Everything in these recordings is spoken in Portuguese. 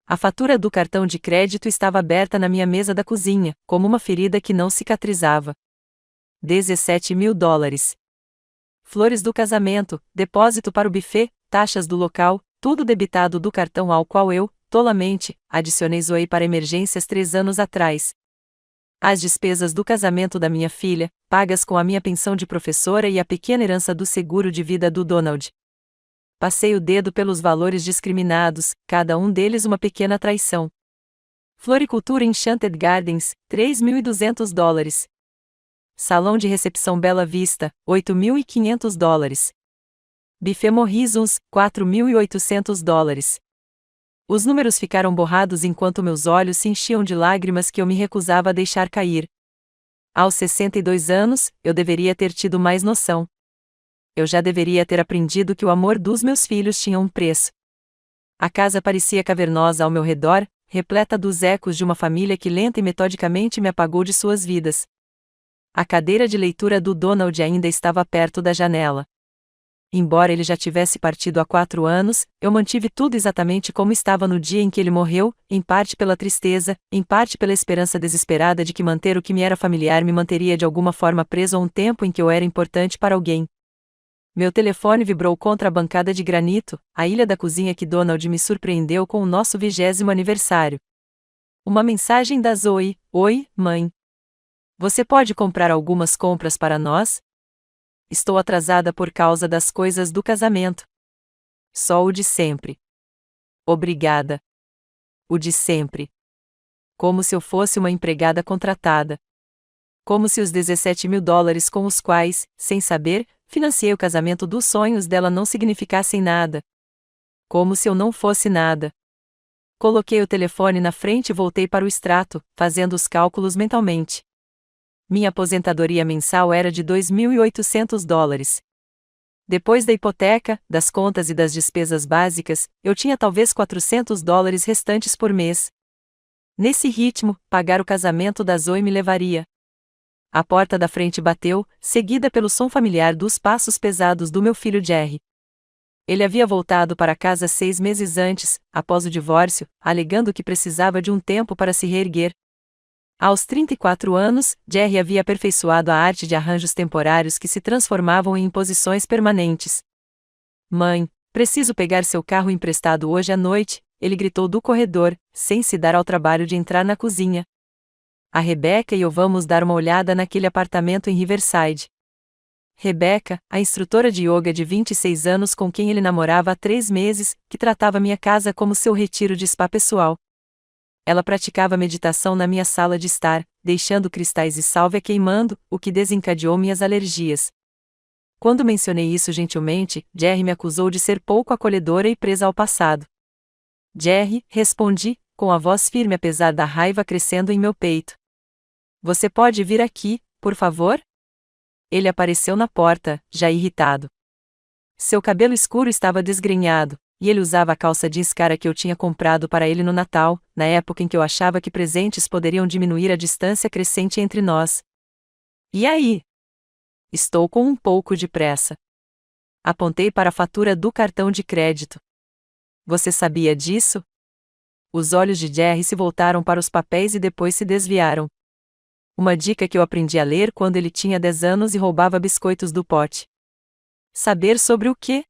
A fatura do cartão de crédito estava aberta na minha mesa da cozinha, como uma ferida que não cicatrizava. 17 mil dólares. Flores do casamento, depósito para o buffet, taxas do local, tudo debitado do cartão ao qual eu, tolamente, adicionei Zoe para emergências 3 anos atrás. As despesas do casamento da minha filha, pagas com a minha pensão de professora e a pequena herança do seguro de vida do Donald. Passei o dedo pelos valores discriminados, cada um deles uma pequena traição. Floricultura Enchanted Gardens, 3.200 dólares. Salão de recepção Bela Vista, 8.500 dólares. Buffet Morrisons, 4.800 dólares. Os números ficaram borrados enquanto meus olhos se enchiam de lágrimas que eu me recusava a deixar cair. Aos 62 anos, eu deveria ter tido mais noção. Eu já deveria ter aprendido que o amor dos meus filhos tinha um preço. A casa parecia cavernosa ao meu redor, repleta dos ecos de uma família que lenta e metodicamente me apagou de suas vidas. A cadeira de leitura do Donald ainda estava perto da janela. Embora ele já tivesse partido há 4 anos, eu mantive tudo exatamente como estava no dia em que ele morreu, em parte pela tristeza, em parte pela esperança desesperada de que manter o que me era familiar me manteria de alguma forma preso a um tempo em que eu era importante para alguém. Meu telefone vibrou contra a bancada de granito, a ilha da cozinha que Donald me surpreendeu com o nosso 20º aniversário. Uma mensagem da Zoe: Oi, mãe. Você pode comprar algumas compras para nós? Estou atrasada por causa das coisas do casamento. Só o de sempre. Obrigada. O de sempre. Como se eu fosse uma empregada contratada. Como se os 17 mil dólares com os quais, sem saber, financiei o casamento dos sonhos dela não significassem nada. Como se eu não fosse nada. Coloquei o telefone na frente e voltei para o extrato, fazendo os cálculos mentalmente. Minha aposentadoria mensal era de 2.800 dólares. Depois da hipoteca, das contas e das despesas básicas, eu tinha talvez 400 dólares restantes por mês. Nesse ritmo, pagar o casamento da Zoe me levaria. A porta da frente bateu, seguida pelo som familiar dos passos pesados do meu filho Jerry. Ele havia voltado para casa 6 meses antes, após o divórcio, alegando que precisava de um tempo para se reerguer. Aos 34 anos, Jerry havia aperfeiçoado a arte de arranjos temporários que se transformavam em imposições permanentes. Mãe, preciso pegar seu carro emprestado hoje à noite, ele gritou do corredor, sem se dar ao trabalho de entrar na cozinha. A Rebecca e eu vamos dar uma olhada naquele apartamento em Riverside. Rebecca, a instrutora de yoga de 26 anos com quem ele namorava há 3 meses, que tratava minha casa como seu retiro de spa pessoal. Ela praticava meditação na minha sala de estar, deixando cristais de sálvia queimando, o que desencadeou minhas alergias. Quando mencionei isso gentilmente, Jerry me acusou de ser pouco acolhedora e presa ao passado. Jerry, respondi, com a voz firme apesar da raiva crescendo em meu peito. Você pode vir aqui, por favor? Ele apareceu na porta, já irritado. Seu cabelo escuro estava desgrenhado, e ele usava a calça jeans cara que eu tinha comprado para ele no Natal, na época em que eu achava que presentes poderiam diminuir a distância crescente entre nós. E aí? Estou com um pouco de pressa. Apontei para a fatura do cartão de crédito. Você sabia disso? Os olhos de Jerry se voltaram para os papéis e depois se desviaram. Uma dica que eu aprendi a ler quando ele tinha 10 anos e roubava biscoitos do pote. Saber sobre o quê?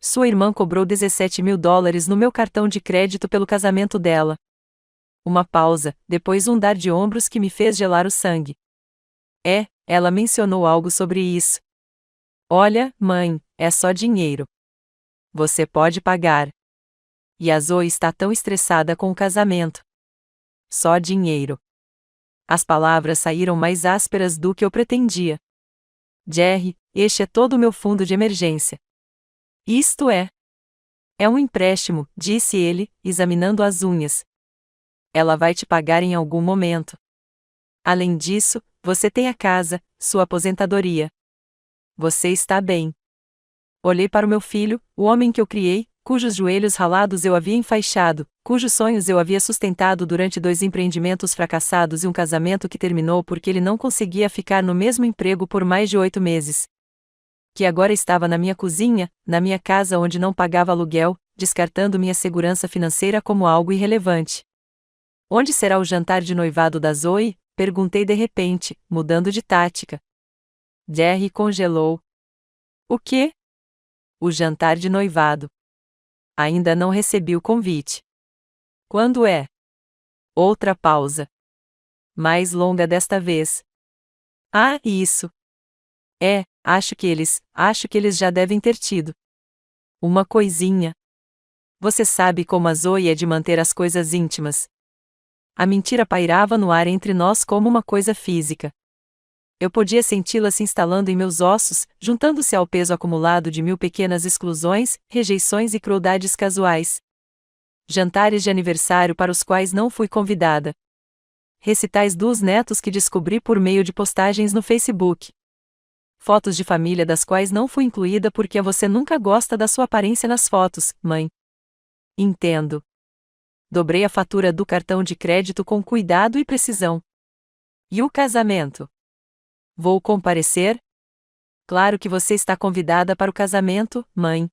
Sua irmã cobrou 17 mil dólares no meu cartão de crédito pelo casamento dela. Uma pausa, depois um dar de ombros que me fez gelar o sangue. Ela mencionou algo sobre isso. Olha, mãe, é só dinheiro. Você pode pagar. E a Zoe está tão estressada com o casamento. Só dinheiro. As palavras saíram mais ásperas do que eu pretendia. Jerry, este é todo o meu fundo de emergência. Isto é. É um empréstimo, disse ele, examinando as unhas. Ela vai te pagar em algum momento. Além disso, você tem a casa, sua aposentadoria. Você está bem. Olhei para o meu filho, o homem que eu criei, cujos joelhos ralados eu havia enfaixado, cujos sonhos eu havia sustentado durante 2 empreendimentos fracassados e um casamento que terminou porque ele não conseguia ficar no mesmo emprego por mais de 8 meses. Que agora estava na minha cozinha, na minha casa onde não pagava aluguel, descartando minha segurança financeira como algo irrelevante. Onde será o jantar de noivado da Zoe? Perguntei de repente, mudando de tática. Jerry congelou. O quê? O jantar de noivado. Ainda não recebi o convite. Quando é? Outra pausa. Mais longa desta vez. Ah, isso. Acho que eles já devem ter tido uma coisinha. Você sabe como a Zoe é de manter as coisas íntimas. A mentira pairava no ar entre nós como uma coisa física. Eu podia senti-la se instalando em meus ossos, juntando-se ao peso acumulado de 1000 pequenas exclusões, rejeições e crueldades casuais. Jantares de aniversário para os quais não fui convidada. Recitais dos netos que descobri por meio de postagens no Facebook. Fotos de família das quais não fui incluída porque você nunca gosta da sua aparência nas fotos, mãe. Entendo. Dobrei a fatura do cartão de crédito com cuidado e precisão. E o casamento? Vou comparecer? Claro que você está convidada para o casamento, mãe.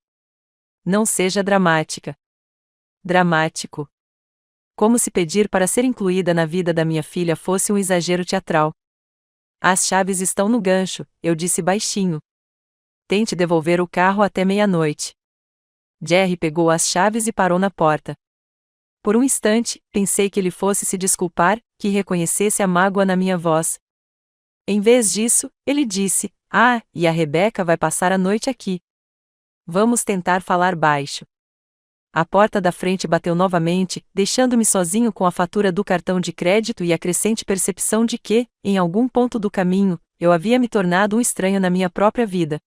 Não seja dramática. Dramático. Como se pedir para ser incluída na vida da minha filha fosse um exagero teatral. As chaves estão no gancho, eu disse baixinho. Tente devolver o carro até meia-noite. Jerry pegou as chaves e parou na porta. Por um instante, pensei que ele fosse se desculpar, que reconhecesse a mágoa na minha voz. Em vez disso, ele disse: e a Rebecca vai passar a noite aqui. Vamos tentar falar baixo. A porta da frente bateu novamente, deixando-me sozinho com a fatura do cartão de crédito e a crescente percepção de que, em algum ponto do caminho, eu havia me tornado um estranho na minha própria vida.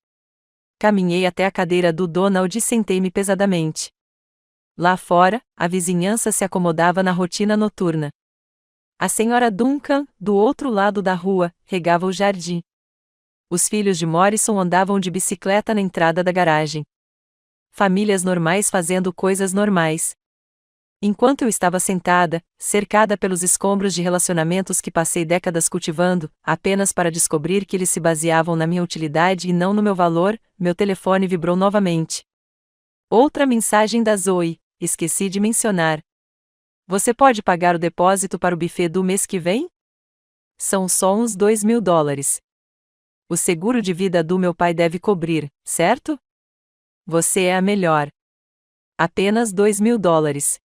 Caminhei até a cadeira do Donald e sentei-me pesadamente. Lá fora, a vizinhança se acomodava na rotina noturna. A senhora Duncan, do outro lado da rua, regava o jardim. Os filhos de Morrison andavam de bicicleta na entrada da garagem. Famílias normais fazendo coisas normais. Enquanto eu estava sentada, cercada pelos escombros de relacionamentos que passei décadas cultivando, apenas para descobrir que eles se baseavam na minha utilidade e não no meu valor, meu telefone vibrou novamente. Outra mensagem da Zoe: esqueci de mencionar. Você pode pagar o depósito para o buffet do mês que vem? São só uns $2.000. O seguro de vida do meu pai deve cobrir, certo? Você é a melhor. Apenas $2.000.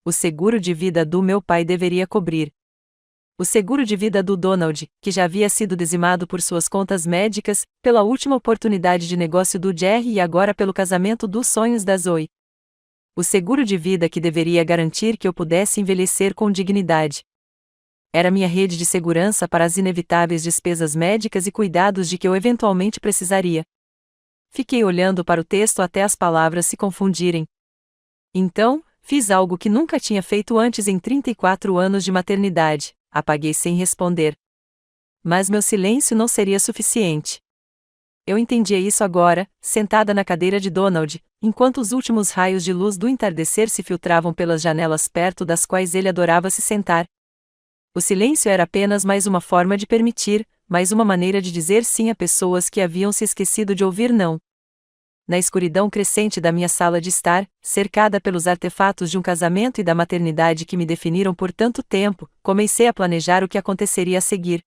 O seguro de vida do meu pai deveria cobrir. O seguro de vida do Donald, que já havia sido dizimado por suas contas médicas, pela última oportunidade de negócio do Jerry e agora pelo casamento dos sonhos da Zoe. O seguro de vida que deveria garantir que eu pudesse envelhecer com dignidade. Era minha rede de segurança para as inevitáveis despesas médicas e cuidados de que eu eventualmente precisaria. Fiquei olhando para o texto até as palavras se confundirem. Então, fiz algo que nunca tinha feito antes em 34 anos de maternidade, apaguei sem responder. Mas meu silêncio não seria suficiente. Eu entendia isso agora, sentada na cadeira de Donald, enquanto os últimos raios de luz do entardecer se filtravam pelas janelas perto das quais ele adorava se sentar. O silêncio era apenas mais uma forma de permitir, mais uma maneira de dizer sim a pessoas que haviam se esquecido de ouvir não. Na escuridão crescente da minha sala de estar, cercada pelos artefatos de um casamento e da maternidade que me definiram por tanto tempo, comecei a planejar o que aconteceria a seguir.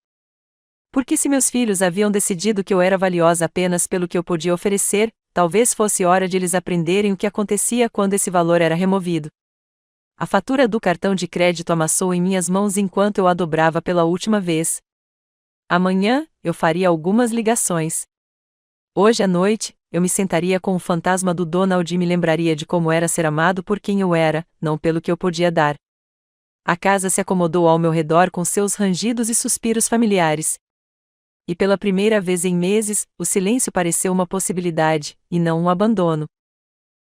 Porque se meus filhos haviam decidido que eu era valiosa apenas pelo que eu podia oferecer, talvez fosse hora de eles aprenderem o que acontecia quando esse valor era removido. A fatura do cartão de crédito amassou em minhas mãos enquanto eu a dobrava pela última vez. Amanhã, eu faria algumas ligações. Hoje à noite, eu me sentaria com o fantasma do Donald e me lembraria de como era ser amado por quem eu era, não pelo que eu podia dar. A casa se acomodou ao meu redor com seus rangidos e suspiros familiares. E pela primeira vez em meses, o silêncio pareceu uma possibilidade, e não um abandono.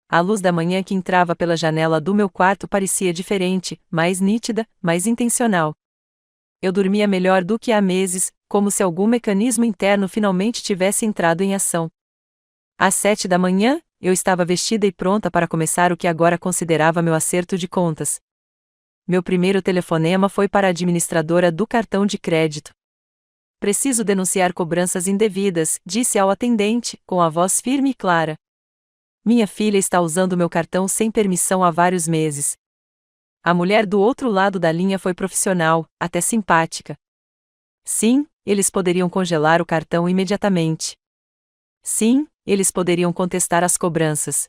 A luz da manhã que entrava pela janela do meu quarto parecia diferente, mais nítida, mais intencional. Eu dormia melhor do que há meses, como se algum mecanismo interno finalmente tivesse entrado em ação. Às 7 da manhã, eu estava vestida e pronta para começar o que agora considerava meu acerto de contas. Meu primeiro telefonema foi para a administradora do cartão de crédito. Preciso denunciar cobranças indevidas, disse ao atendente, com a voz firme e clara. Minha filha está usando meu cartão sem permissão há vários meses. A mulher do outro lado da linha foi profissional, até simpática. Sim, eles poderiam congelar o cartão imediatamente. Sim, eles poderiam contestar as cobranças.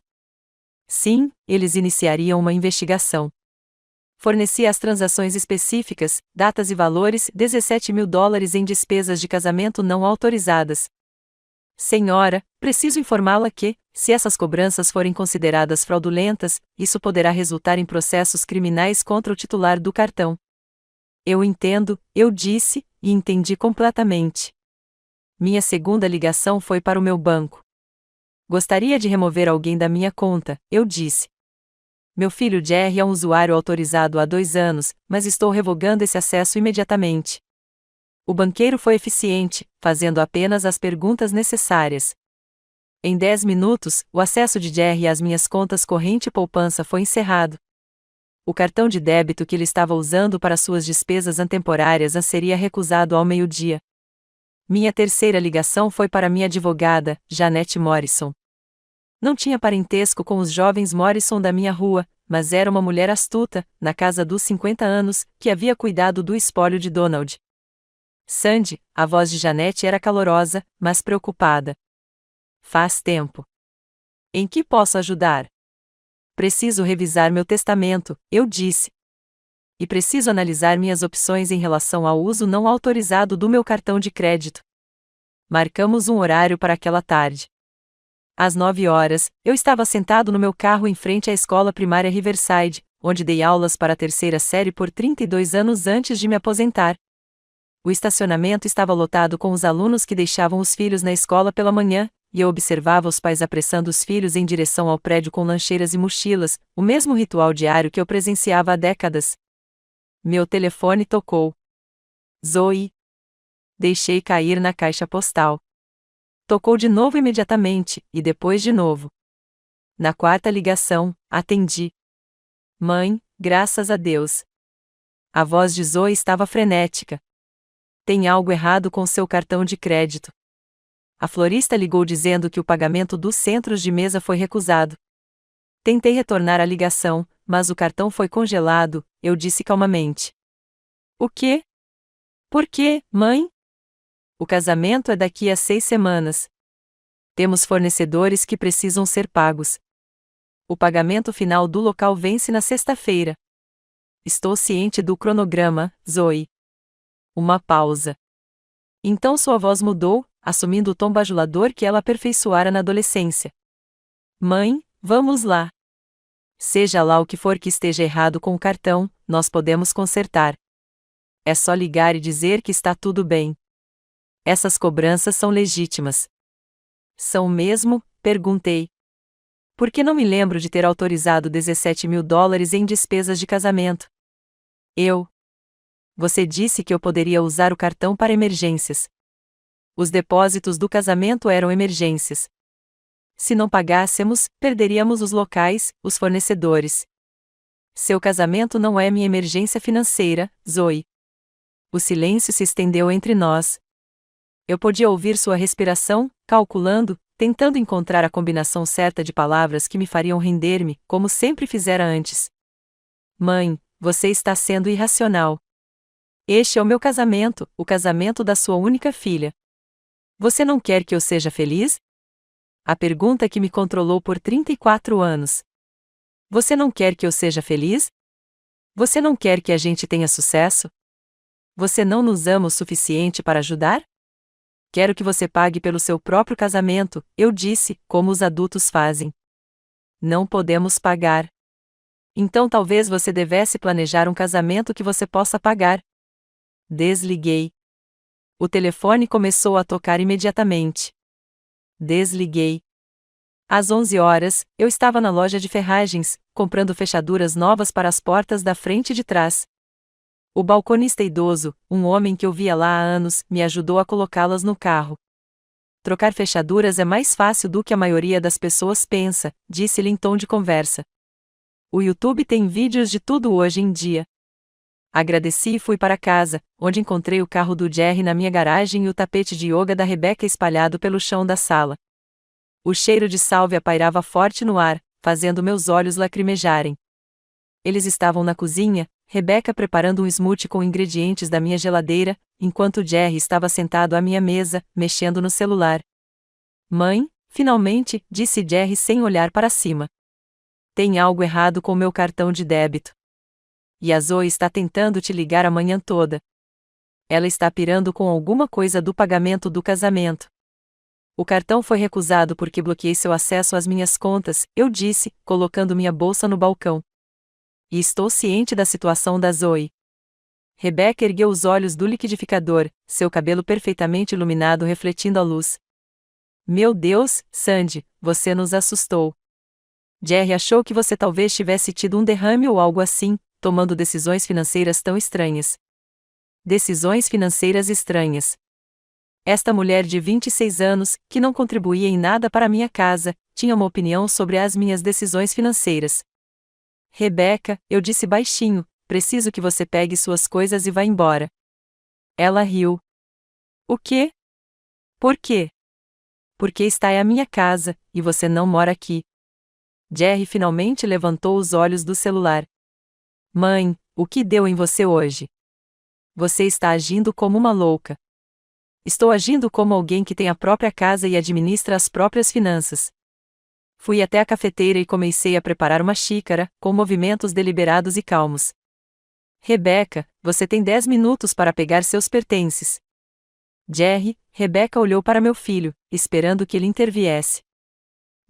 Sim, eles iniciariam uma investigação. Forneci as transações específicas, datas e valores, $17.000 em despesas de casamento não autorizadas. Senhora, preciso informá-la que, se essas cobranças forem consideradas fraudulentas, isso poderá resultar em processos criminais contra o titular do cartão. Eu entendo, eu disse, e entendi completamente. Minha segunda ligação foi para o meu banco. Gostaria de remover alguém da minha conta, eu disse. Meu filho Jerry é um usuário autorizado há 2 anos, mas estou revogando esse acesso imediatamente. O banqueiro foi eficiente, fazendo apenas as perguntas necessárias. Em 10 minutos, o acesso de Jerry às minhas contas corrente e poupança foi encerrado. O cartão de débito que ele estava usando para suas despesas antemporárias seria recusado ao meio-dia. Minha terceira ligação foi para minha advogada, Janete Morrison. Não tinha parentesco com os jovens Morrison da minha rua, mas era uma mulher astuta, na casa dos 50 anos, que havia cuidado do espólio de Donald. Sandy, a voz de Janete era calorosa, mas preocupada. Faz tempo. Em que posso ajudar? Preciso revisar meu testamento, eu disse. E preciso analisar minhas opções em relação ao uso não autorizado do meu cartão de crédito. Marcamos um horário para aquela tarde. Às 9 horas, eu estava sentado no meu carro em frente à escola primária Riverside, onde dei aulas para a terceira série por 32 anos antes de me aposentar. O estacionamento estava lotado com os alunos que deixavam os filhos na escola pela manhã, e eu observava os pais apressando os filhos em direção ao prédio com lancheiras e mochilas, o mesmo ritual diário que eu presenciava há décadas. Meu telefone tocou. Zoe. Deixei cair na caixa postal. Tocou de novo imediatamente, e depois de novo. Na quarta ligação, atendi. Mãe, graças a Deus. A voz de Zoe estava frenética. Tem algo errado com seu cartão de crédito. A florista ligou dizendo que o pagamento dos centros de mesa foi recusado. Tentei retornar a ligação, mas o cartão foi congelado, eu disse calmamente. O quê? Por quê, mãe? O casamento é daqui a 6 semanas. Temos fornecedores que precisam ser pagos. O pagamento final do local vence na sexta-feira. Estou ciente do cronograma, Zoe. Uma pausa. Então sua voz mudou, assumindo o tom bajulador que ela aperfeiçoara na adolescência. Mãe, vamos lá. Seja lá o que for que esteja errado com o cartão, nós podemos consertar. É só ligar e dizer que está tudo bem. Essas cobranças são legítimas. São mesmo? Perguntei. Por que não me lembro de ter autorizado $17.000 em despesas de casamento? Você disse que eu poderia usar o cartão para emergências. Os depósitos do casamento eram emergências. Se não pagássemos, perderíamos os locais, os fornecedores. Seu casamento não é minha emergência financeira, Zoe. O silêncio se estendeu entre nós. Eu podia ouvir sua respiração, calculando, tentando encontrar a combinação certa de palavras que me fariam render-me, como sempre fizera antes. Mãe, você está sendo irracional. Este é o meu casamento, o casamento da sua única filha. Você não quer que eu seja feliz? A pergunta que me controlou por 34 anos. Você não quer que eu seja feliz? Você não quer que a gente tenha sucesso? Você não nos ama o suficiente para ajudar? Quero que você pague pelo seu próprio casamento, eu disse, como os adultos fazem. Não podemos pagar. Então talvez você devesse planejar um casamento que você possa pagar. Desliguei. O telefone começou a tocar imediatamente. Desliguei. Às 11 horas, eu estava na loja de ferragens, comprando fechaduras novas para as portas da frente e de trás. O balconista idoso, um homem que eu via lá há anos, me ajudou a colocá-las no carro. Trocar fechaduras é mais fácil do que a maioria das pessoas pensa, disse-lhe em tom de conversa. O YouTube tem vídeos de tudo hoje em dia. Agradeci e fui para casa, onde encontrei o carro do Jerry na minha garagem e o tapete de yoga da Rebecca espalhado pelo chão da sala. O cheiro de sálvia pairava forte no ar, fazendo meus olhos lacrimejarem. Eles estavam na cozinha, Rebecca preparando um smoothie com ingredientes da minha geladeira, enquanto Jerry estava sentado à minha mesa, mexendo no celular. Mãe, finalmente, disse Jerry sem olhar para cima. Tem algo errado com meu cartão de débito. E a Zoe está tentando te ligar a manhã toda. Ela está pirando com alguma coisa do pagamento do casamento. O cartão foi recusado porque bloqueei seu acesso às minhas contas, eu disse, colocando minha bolsa no balcão. E estou ciente da situação da Zoe. Rebecca ergueu os olhos do liquidificador, seu cabelo perfeitamente iluminado refletindo a luz. Meu Deus, Sandy, você nos assustou. Jerry achou que você talvez tivesse tido um derrame ou algo assim, tomando decisões financeiras tão estranhas. Decisões financeiras estranhas. Esta mulher de 26 anos, que não contribuía em nada para minha casa, tinha uma opinião sobre as minhas decisões financeiras. Rebecca, eu disse baixinho, preciso que você pegue suas coisas e vá embora. Ela riu. O quê? Por quê? Porque esta é a minha casa, e você não mora aqui. Jerry finalmente levantou os olhos do celular. Mãe, o que deu em você hoje? Você está agindo como uma louca. Estou agindo como alguém que tem a própria casa e administra as próprias finanças. Fui até a cafeteira e comecei a preparar uma xícara, com movimentos deliberados e calmos. Rebecca, você tem 10 minutos para pegar seus pertences. Jerry, Rebecca olhou para meu filho, esperando que ele interviesse.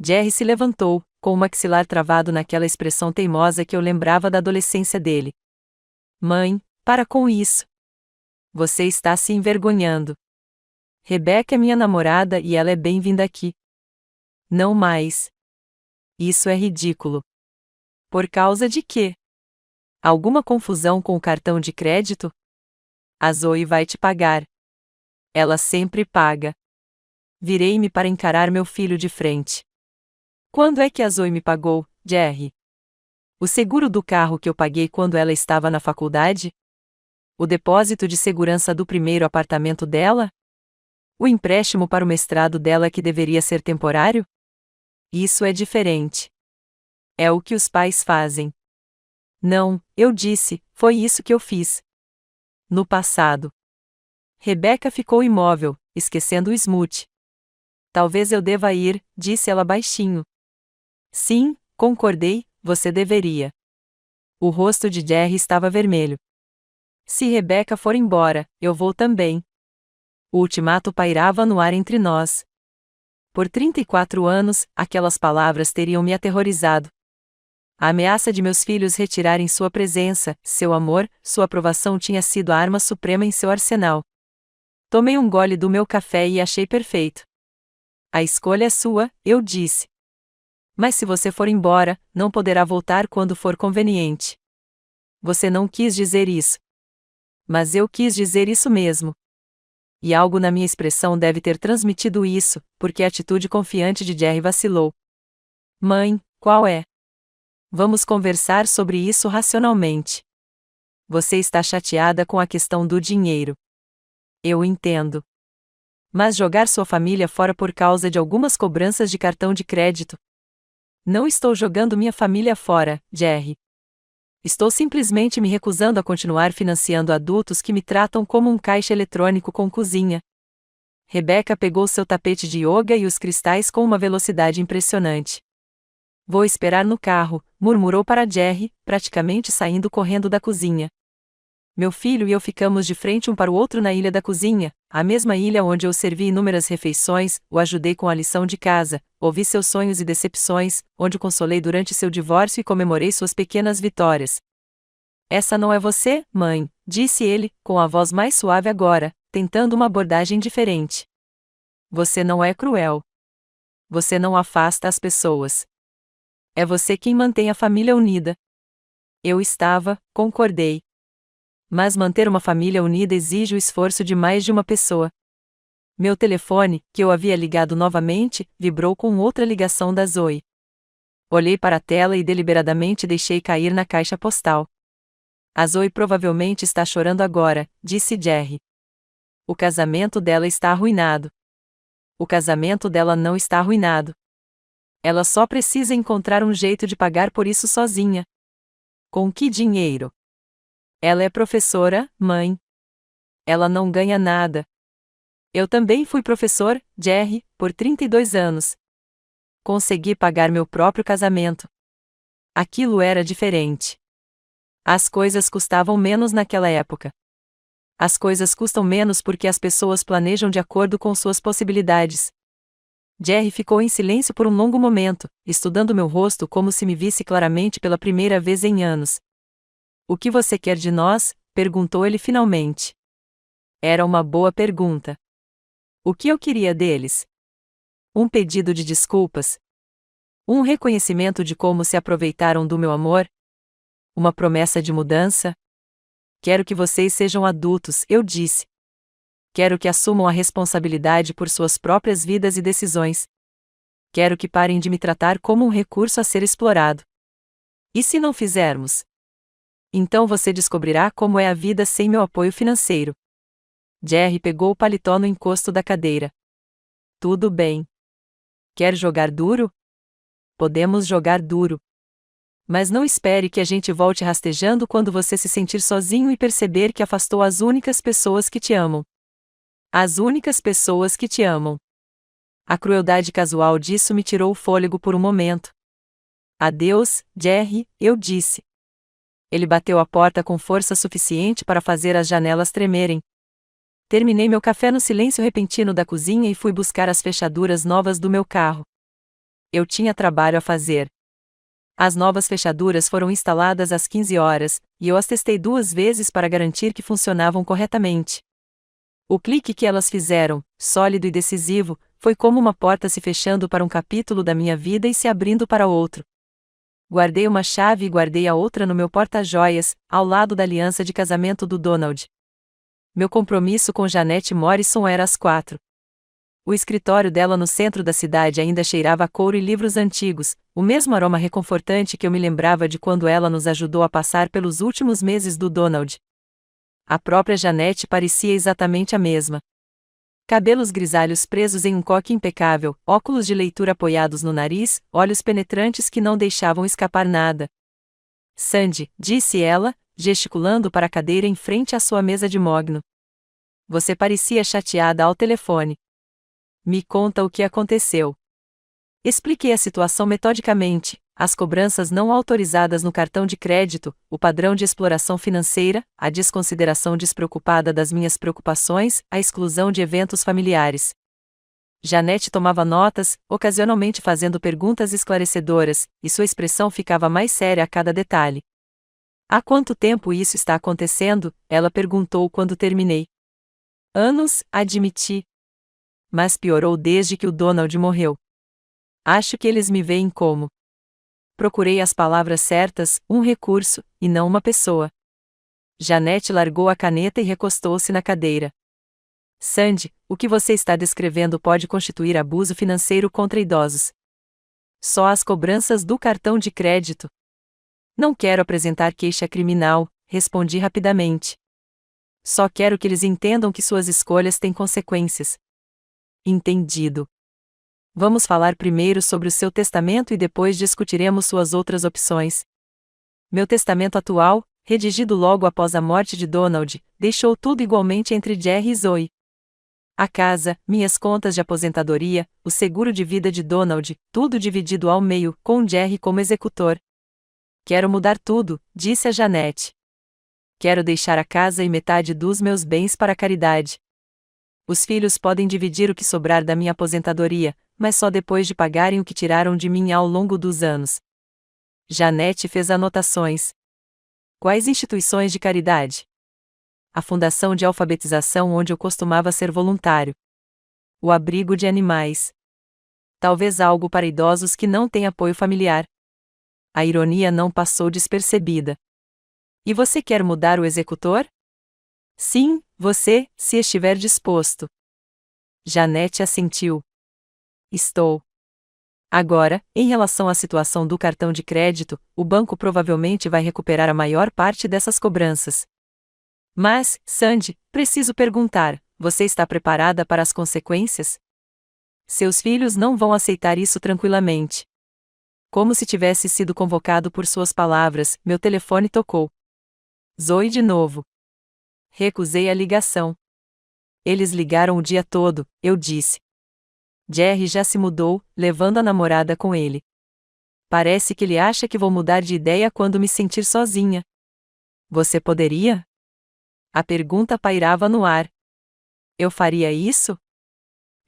Jerry se levantou, com o maxilar travado naquela expressão teimosa que eu lembrava da adolescência dele. Mãe, para com isso. Você está se envergonhando. Rebecca é minha namorada e ela é bem-vinda aqui. Não mais. Isso é ridículo. Por causa de quê? Alguma confusão com o cartão de crédito? A Zoe vai te pagar. Ela sempre paga. Virei-me para encarar meu filho de frente. Quando é que a Zoe me pagou, Jerry? O seguro do carro que eu paguei quando ela estava na faculdade? O depósito de segurança do primeiro apartamento dela? O empréstimo para o mestrado dela que deveria ser temporário? Isso é diferente. É o que os pais fazem. Não, eu disse, foi isso que eu fiz. No passado. Rebecca ficou imóvel, esquecendo o smoothie. Talvez eu deva ir, disse ela baixinho. Sim, concordei, você deveria. O rosto de Jerry estava vermelho. Se Rebecca for embora, eu vou também. O ultimato pairava no ar entre nós. Por 34 anos, aquelas palavras teriam me aterrorizado. A ameaça de meus filhos retirarem sua presença, seu amor, sua aprovação tinha sido a arma suprema em seu arsenal. Tomei um gole do meu café e achei perfeito. A escolha é sua, eu disse. Mas se você for embora, não poderá voltar quando for conveniente. Você não quis dizer isso. Mas eu quis dizer isso mesmo. E algo na minha expressão deve ter transmitido isso, porque a atitude confiante de Jerry vacilou. Mãe, qual é? Vamos conversar sobre isso racionalmente. Você está chateada com a questão do dinheiro. Eu entendo. Mas jogar sua família fora por causa de algumas cobranças de cartão de crédito? Não estou jogando minha família fora, Jerry. Estou simplesmente me recusando a continuar financiando adultos que me tratam como um caixa eletrônico com cozinha. Rebecca pegou seu tapete de yoga e os cristais com uma velocidade impressionante. Vou esperar no carro, murmurou para Jerry, praticamente saindo correndo da cozinha. Meu filho e eu ficamos de frente um para o outro na ilha da cozinha, a mesma ilha onde eu servi inúmeras refeições, o ajudei com a lição de casa, ouvi seus sonhos e decepções, onde o consolei durante seu divórcio e comemorei suas pequenas vitórias. Essa não é você, mãe, disse ele, com a voz mais suave agora, tentando uma abordagem diferente. Você não é cruel. Você não afasta as pessoas. É você quem mantém a família unida. Eu estava, concordei. Mas manter uma família unida exige o esforço de mais de uma pessoa. Meu telefone, que eu havia ligado novamente, vibrou com outra ligação da Zoe. Olhei para a tela e deliberadamente deixei cair na caixa postal. A Zoe provavelmente está chorando agora, disse Jerry. O casamento dela está arruinado. O casamento dela não está arruinado. Ela só precisa encontrar um jeito de pagar por isso sozinha. Com que dinheiro? Ela é professora, mãe. Ela não ganha nada. Eu também fui professor, Jerry, por 32 anos. Consegui pagar meu próprio casamento. Aquilo era diferente. As coisas custavam menos naquela época. As coisas custam menos porque as pessoas planejam de acordo com suas possibilidades. Jerry ficou em silêncio por um longo momento, estudando meu rosto como se me visse claramente pela primeira vez em anos. O que você quer de nós? Perguntou ele finalmente. Era uma boa pergunta. O que eu queria deles? Um pedido de desculpas? Um reconhecimento de como se aproveitaram do meu amor? Uma promessa de mudança? Quero que vocês sejam adultos, eu disse. Quero que assumam a responsabilidade por suas próprias vidas e decisões. Quero que parem de me tratar como um recurso a ser explorado. E se não fizermos? Então você descobrirá como é a vida sem meu apoio financeiro. Jerry pegou o paletó no encosto da cadeira. Tudo bem. Quer jogar duro? Podemos jogar duro. Mas não espere que a gente volte rastejando quando você se sentir sozinho e perceber que afastou as únicas pessoas que te amam. As únicas pessoas que te amam. A crueldade casual disso me tirou o fôlego por um momento. Adeus, Jerry, eu disse. Ele bateu a porta com força suficiente para fazer as janelas tremerem. Terminei meu café no silêncio repentino da cozinha e fui buscar as fechaduras novas do meu carro. Eu tinha trabalho a fazer. As novas fechaduras foram instaladas às 15 horas, e eu as testei 2 vezes para garantir que funcionavam corretamente. O clique que elas fizeram, sólido e decisivo, foi como uma porta se fechando para um capítulo da minha vida e se abrindo para outro. Guardei uma chave e guardei a outra no meu porta-joias, ao lado da aliança de casamento do Donald. Meu compromisso com Janete Morrison era às 4. O escritório dela no centro da cidade ainda cheirava a couro e livros antigos, o mesmo aroma reconfortante que eu me lembrava de quando ela nos ajudou a passar pelos últimos meses do Donald. A própria Janete parecia exatamente a mesma. Cabelos grisalhos presos em um coque impecável, óculos de leitura apoiados no nariz, olhos penetrantes que não deixavam escapar nada. Sandy, disse ela, gesticulando para a cadeira em frente à sua mesa de mogno. Você parecia chateada ao telefone. Me conta o que aconteceu. Expliquei a situação metodicamente, as cobranças não autorizadas no cartão de crédito, o padrão de exploração financeira, a desconsideração despreocupada das minhas preocupações, a exclusão de eventos familiares. Janete tomava notas, ocasionalmente fazendo perguntas esclarecedoras, e sua expressão ficava mais séria a cada detalhe. Há quanto tempo isso está acontecendo? Ela perguntou quando terminei. Anos, admiti. Mas piorou desde que o Donald morreu. Acho que eles me veem como. Procurei as palavras certas, um recurso, e não uma pessoa. Janete largou a caneta e recostou-se na cadeira. Sandy, o que você está descrevendo pode constituir abuso financeiro contra idosos. Só as cobranças do cartão de crédito. Não quero apresentar queixa criminal, respondi rapidamente. Só quero que eles entendam que suas escolhas têm consequências. Entendido. Vamos falar primeiro sobre o seu testamento e depois discutiremos suas outras opções. Meu testamento atual, redigido logo após a morte de Donald, deixou tudo igualmente entre Jerry e Zoe. A casa, minhas contas de aposentadoria, o seguro de vida de Donald, tudo dividido ao meio, com Jerry como executor. Quero mudar tudo, disse a Janete. Quero deixar a casa e metade dos meus bens para a caridade. Os filhos podem dividir o que sobrar da minha aposentadoria, mas só depois de pagarem o que tiraram de mim ao longo dos anos. Janete fez anotações. Quais instituições de caridade? A fundação de alfabetização onde eu costumava ser voluntário. O abrigo de animais. Talvez algo para idosos que não têm apoio familiar. A ironia não passou despercebida. E você quer mudar o executor? Sim, você, se estiver disposto. Janete assentiu. Estou. Agora, em relação à situação do cartão de crédito, o banco provavelmente vai recuperar a maior parte dessas cobranças. Mas, Sandy, preciso perguntar, você está preparada para as consequências? Seus filhos não vão aceitar isso tranquilamente. Como se tivesse sido convocado por suas palavras, meu telefone tocou. Zoe de novo. Recusei a ligação. Eles ligaram o dia todo, eu disse. Jerry já se mudou, levando a namorada com ele. Parece que ele acha que vou mudar de ideia quando me sentir sozinha. Você poderia? A pergunta pairava no ar. Eu faria isso?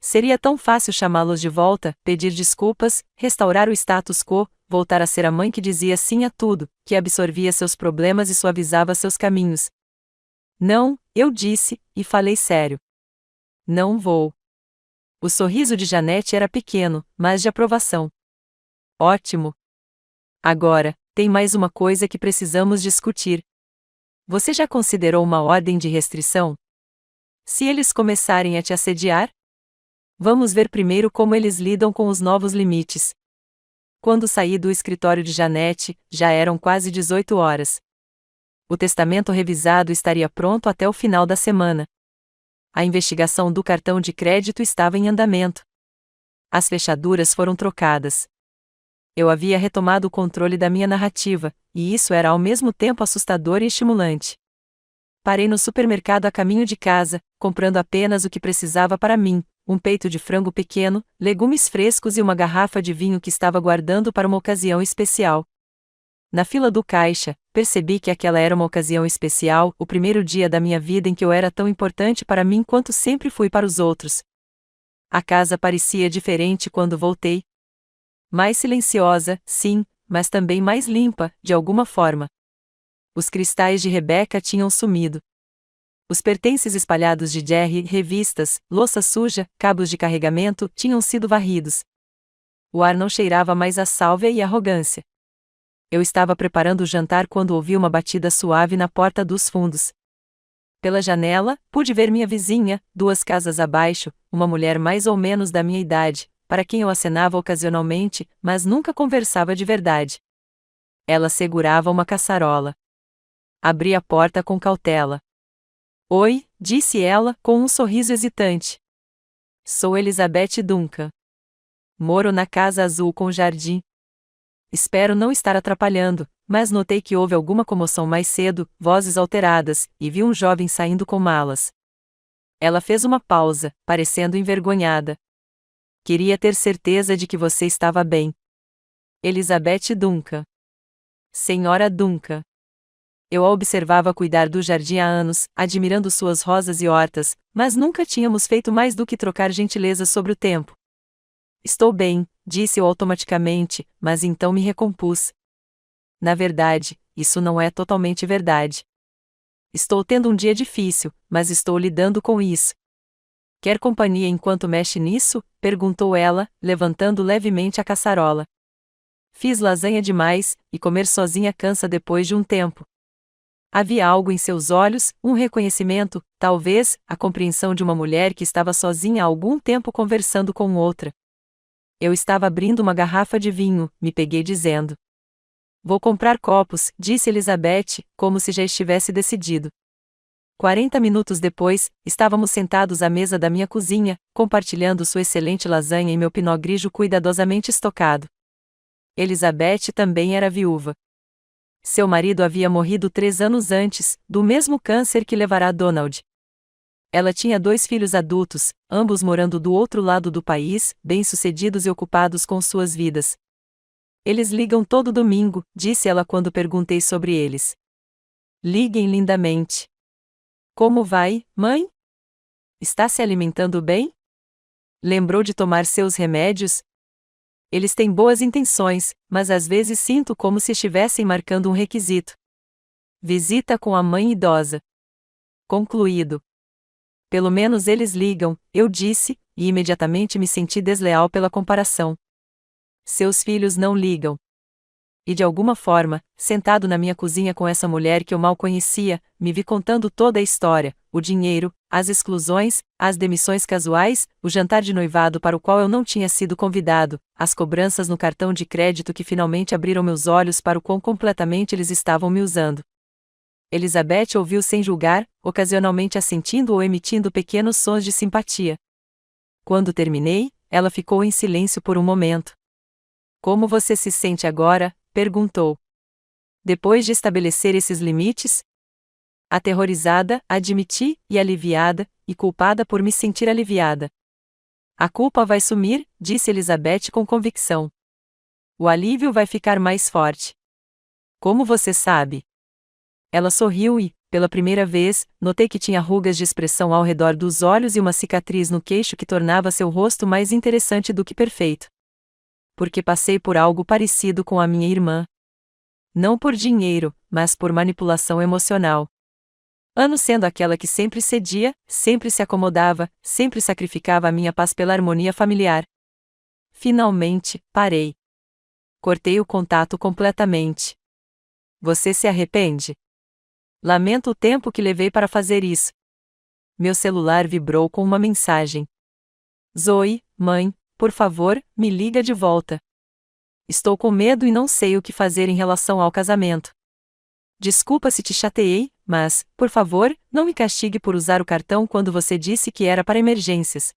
Seria tão fácil chamá-los de volta, pedir desculpas, restaurar o status quo, voltar a ser a mãe que dizia sim a tudo, que absorvia seus problemas e suavizava seus caminhos. Não, eu disse, e falei sério. Não vou. O sorriso de Janete era pequeno, mas de aprovação. Ótimo. Agora, tem mais uma coisa que precisamos discutir. Você já considerou uma ordem de restrição? Se eles começarem a te assediar? Vamos ver primeiro como eles lidam com os novos limites. Quando saí do escritório de Janete, já eram quase 18 horas. O testamento revisado estaria pronto até o final da semana. A investigação do cartão de crédito estava em andamento. As fechaduras foram trocadas. Eu havia retomado o controle da minha narrativa, e isso era ao mesmo tempo assustador e estimulante. Parei no supermercado a caminho de casa, comprando apenas o que precisava para mim, um peito de frango pequeno, legumes frescos e uma garrafa de vinho que estava guardando para uma ocasião especial. Na fila do caixa, percebi que aquela era uma ocasião especial, o primeiro dia da minha vida em que eu era tão importante para mim quanto sempre fui para os outros. A casa parecia diferente quando voltei. Mais silenciosa, sim, mas também mais limpa, de alguma forma. Os cristais de Rebecca tinham sumido. Os pertences espalhados de Jerry, revistas, louça suja, cabos de carregamento, tinham sido varridos. O ar não cheirava mais a sálvia e arrogância. Eu estava preparando o jantar quando ouvi uma batida suave na porta dos fundos. Pela janela, pude ver minha vizinha, 2 casas abaixo, uma mulher mais ou menos da minha idade, para quem eu acenava ocasionalmente, mas nunca conversava de verdade. Ela segurava uma caçarola. Abri a porta com cautela. Oi, disse ela, com um sorriso hesitante. Sou Elizabeth Duncan. Moro na casa azul com jardim. Espero não estar atrapalhando, mas notei que houve alguma comoção mais cedo, vozes alteradas, e vi um jovem saindo com malas. Ela fez uma pausa, parecendo envergonhada. Queria ter certeza de que você estava bem. Elizabeth Duncan. Senhora Duncan. Eu a observava cuidar do jardim há anos, admirando suas rosas e hortas, mas nunca tínhamos feito mais do que trocar gentilezas sobre o tempo. Estou bem, disse eu automaticamente, mas então me recompus. Na verdade, isso não é totalmente verdade. Estou tendo um dia difícil, mas estou lidando com isso. Quer companhia enquanto mexe nisso? Perguntou ela, levantando levemente a caçarola. Fiz lasanha demais, e comer sozinha cansa depois de um tempo. Havia algo em seus olhos, um reconhecimento, talvez, a compreensão de uma mulher que estava sozinha há algum tempo conversando com outra. Eu estava abrindo uma garrafa de vinho, me peguei dizendo. Vou comprar copos, disse Elizabeth, como se já estivesse decidido. 40 minutos depois, estávamos sentados à mesa da minha cozinha, compartilhando sua excelente lasanha e meu pinot grigio cuidadosamente estocado. Elizabeth também era viúva. Seu marido havia morrido 3 anos antes, do mesmo câncer que levará Donald. Ela tinha 2 filhos adultos, ambos morando do outro lado do país, bem-sucedidos e ocupados com suas vidas. Eles ligam todo domingo, disse ela quando perguntei sobre eles. Liguem lindamente. Como vai, mãe? Está se alimentando bem? Lembrou de tomar seus remédios? Eles têm boas intenções, mas às vezes sinto como se estivessem marcando um requisito. Visita com a mãe idosa. Concluído. Pelo menos eles ligam, eu disse, e imediatamente me senti desleal pela comparação. Seus filhos não ligam. E de alguma forma, sentado na minha cozinha com essa mulher que eu mal conhecia, me vi contando toda a história, o dinheiro, as exclusões, as demissões casuais, o jantar de noivado para o qual eu não tinha sido convidado, as cobranças no cartão de crédito que finalmente abriram meus olhos para o quão completamente eles estavam me usando. Elizabeth ouviu sem julgar, ocasionalmente assentindo ou emitindo pequenos sons de simpatia. Quando terminei, Ela ficou em silêncio por um momento. Como você se sente agora? Perguntou. Depois de estabelecer esses limites? Aterrorizada, admiti, e aliviada, e culpada por me sentir aliviada. A culpa vai sumir, disse Elizabeth com convicção. O alívio vai ficar mais forte. Como você sabe? Ela sorriu e, pela primeira vez, notei que tinha rugas de expressão ao redor dos olhos e uma cicatriz no queixo que tornava seu rosto mais interessante do que perfeito. Porque passei por algo parecido com a minha irmã. Não por dinheiro, mas por manipulação emocional. Anos sendo aquela que sempre cedia, sempre se acomodava, sempre sacrificava a minha paz pela harmonia familiar. Finalmente, parei. Cortei o contato completamente. Você se arrepende? Lamento o tempo que levei para fazer isso. Meu celular vibrou com uma mensagem. Zoe, mãe, por favor, me liga de volta. Estou com medo e não sei o que fazer em relação ao casamento. Desculpa se te chateei, mas, por favor, não me castigue por usar o cartão quando você disse que era para emergências.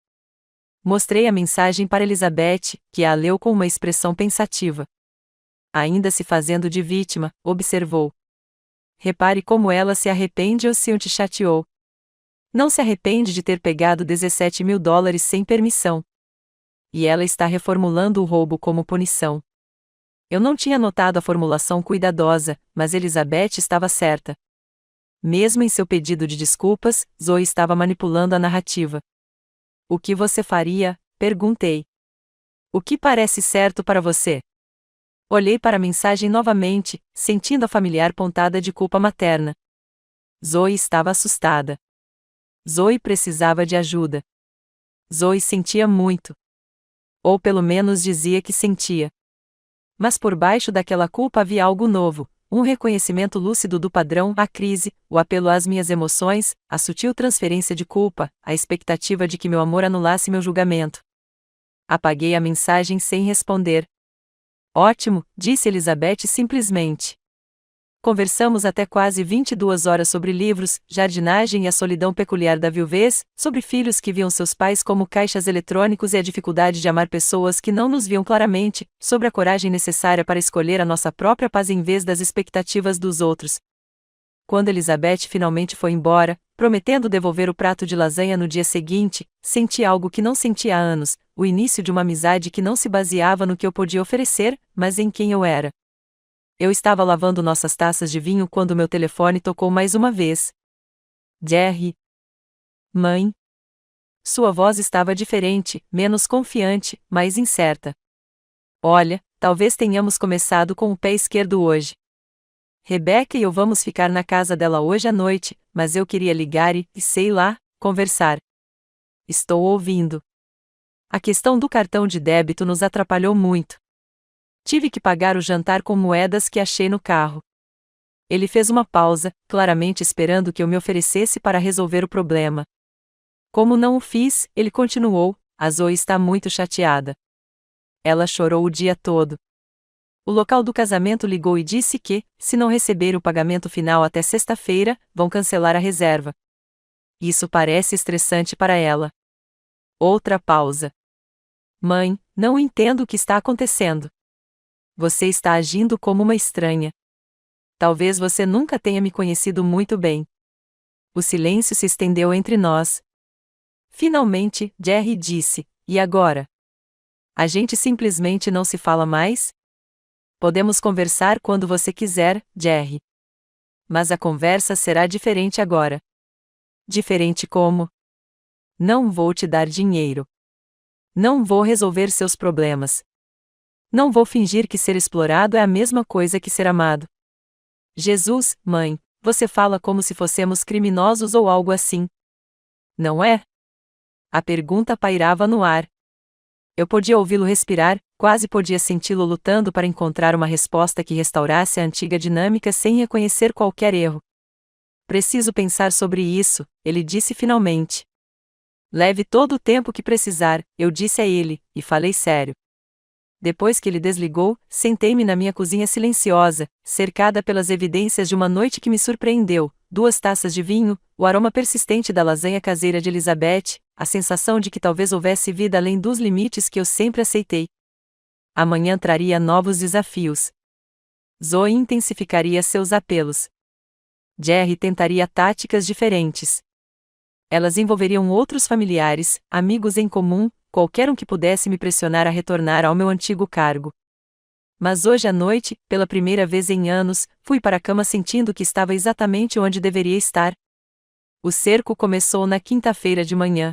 Mostrei a mensagem para Elizabeth, que a leu com uma expressão pensativa. Ainda se fazendo de vítima, observou. Repare como ela se arrepende ou se te chateou. Não se arrepende de ter pegado $17.000 sem permissão. E ela está reformulando o roubo como punição. Eu não tinha notado a formulação cuidadosa, mas Elizabeth estava certa. Mesmo em seu pedido de desculpas, Zoe estava manipulando a narrativa. O que você faria? Perguntei. O que parece certo para você? Olhei para a mensagem novamente, sentindo a familiar pontada de culpa materna. Zoe estava assustada. Zoe precisava de ajuda. Zoe sentia muito. Ou pelo menos dizia que sentia. Mas por baixo daquela culpa havia algo novo, um reconhecimento lúcido do padrão, a crise, o apelo às minhas emoções, a sutil transferência de culpa, a expectativa de que meu amor anulasse meu julgamento. Apaguei a mensagem sem responder. Ótimo, disse Elizabeth simplesmente. Conversamos até quase 22 horas sobre livros, jardinagem e a solidão peculiar da viuvez, sobre filhos que viam seus pais como caixas eletrônicos e a dificuldade de amar pessoas que não nos viam claramente, sobre a coragem necessária para escolher a nossa própria paz em vez das expectativas dos outros. Quando Elizabeth finalmente foi embora, prometendo devolver o prato de lasanha no dia seguinte, senti algo que não sentia há anos, o início de uma amizade que não se baseava no que eu podia oferecer, mas em quem eu era. Eu estava lavando nossas taças de vinho quando meu telefone tocou mais uma vez. Jerry. Mãe. Sua voz estava diferente, menos confiante, mais incerta. Olha, talvez tenhamos começado com o pé esquerdo hoje. Rebecca e eu vamos ficar na casa dela hoje à noite, mas eu queria ligar e, sei lá, conversar. Estou ouvindo. A questão do cartão de débito nos atrapalhou muito. Tive que pagar o jantar com moedas que achei no carro. Ele fez uma pausa, claramente esperando que eu me oferecesse para resolver o problema. Como não o fiz, ele continuou, a Zoe está muito chateada. Ela chorou o dia todo. O local do casamento ligou e disse que, se não receber o pagamento final até sexta-feira, vão cancelar a reserva. Isso parece estressante para ela. Outra pausa. Mãe, não entendo o que está acontecendo. Você está agindo como uma estranha. Talvez você nunca tenha me conhecido muito bem. O silêncio se estendeu entre nós. Finalmente, Jerry disse, e agora? A gente simplesmente não se fala mais? Podemos conversar quando você quiser, Jerry. Mas a conversa será diferente agora. Diferente como? Não vou te dar dinheiro. Não vou resolver seus problemas. Não vou fingir que ser explorado é a mesma coisa que ser amado. Jesus, mãe, você fala como se fossemos criminosos ou algo assim. Não é? A pergunta pairava no ar. Eu podia ouvi-lo respirar, quase podia senti-lo lutando para encontrar uma resposta que restaurasse a antiga dinâmica sem reconhecer qualquer erro. Preciso pensar sobre isso, ele disse finalmente. Leve todo o tempo que precisar, eu disse a ele, e falei sério. Depois que ele desligou, sentei-me na minha cozinha silenciosa, cercada pelas evidências de uma noite que me surpreendeu, 2 taças de vinho, o aroma persistente da lasanha caseira de Elizabeth, a sensação de que talvez houvesse vida além dos limites que eu sempre aceitei. Amanhã traria novos desafios. Zoe intensificaria seus apelos. Jerry tentaria táticas diferentes. Elas envolveriam outros familiares, amigos em comum, qualquer um que pudesse me pressionar a retornar ao meu antigo cargo. Mas hoje à noite, pela primeira vez em anos, fui para a cama sentindo que estava exatamente onde deveria estar. O cerco começou na quinta-feira de manhã.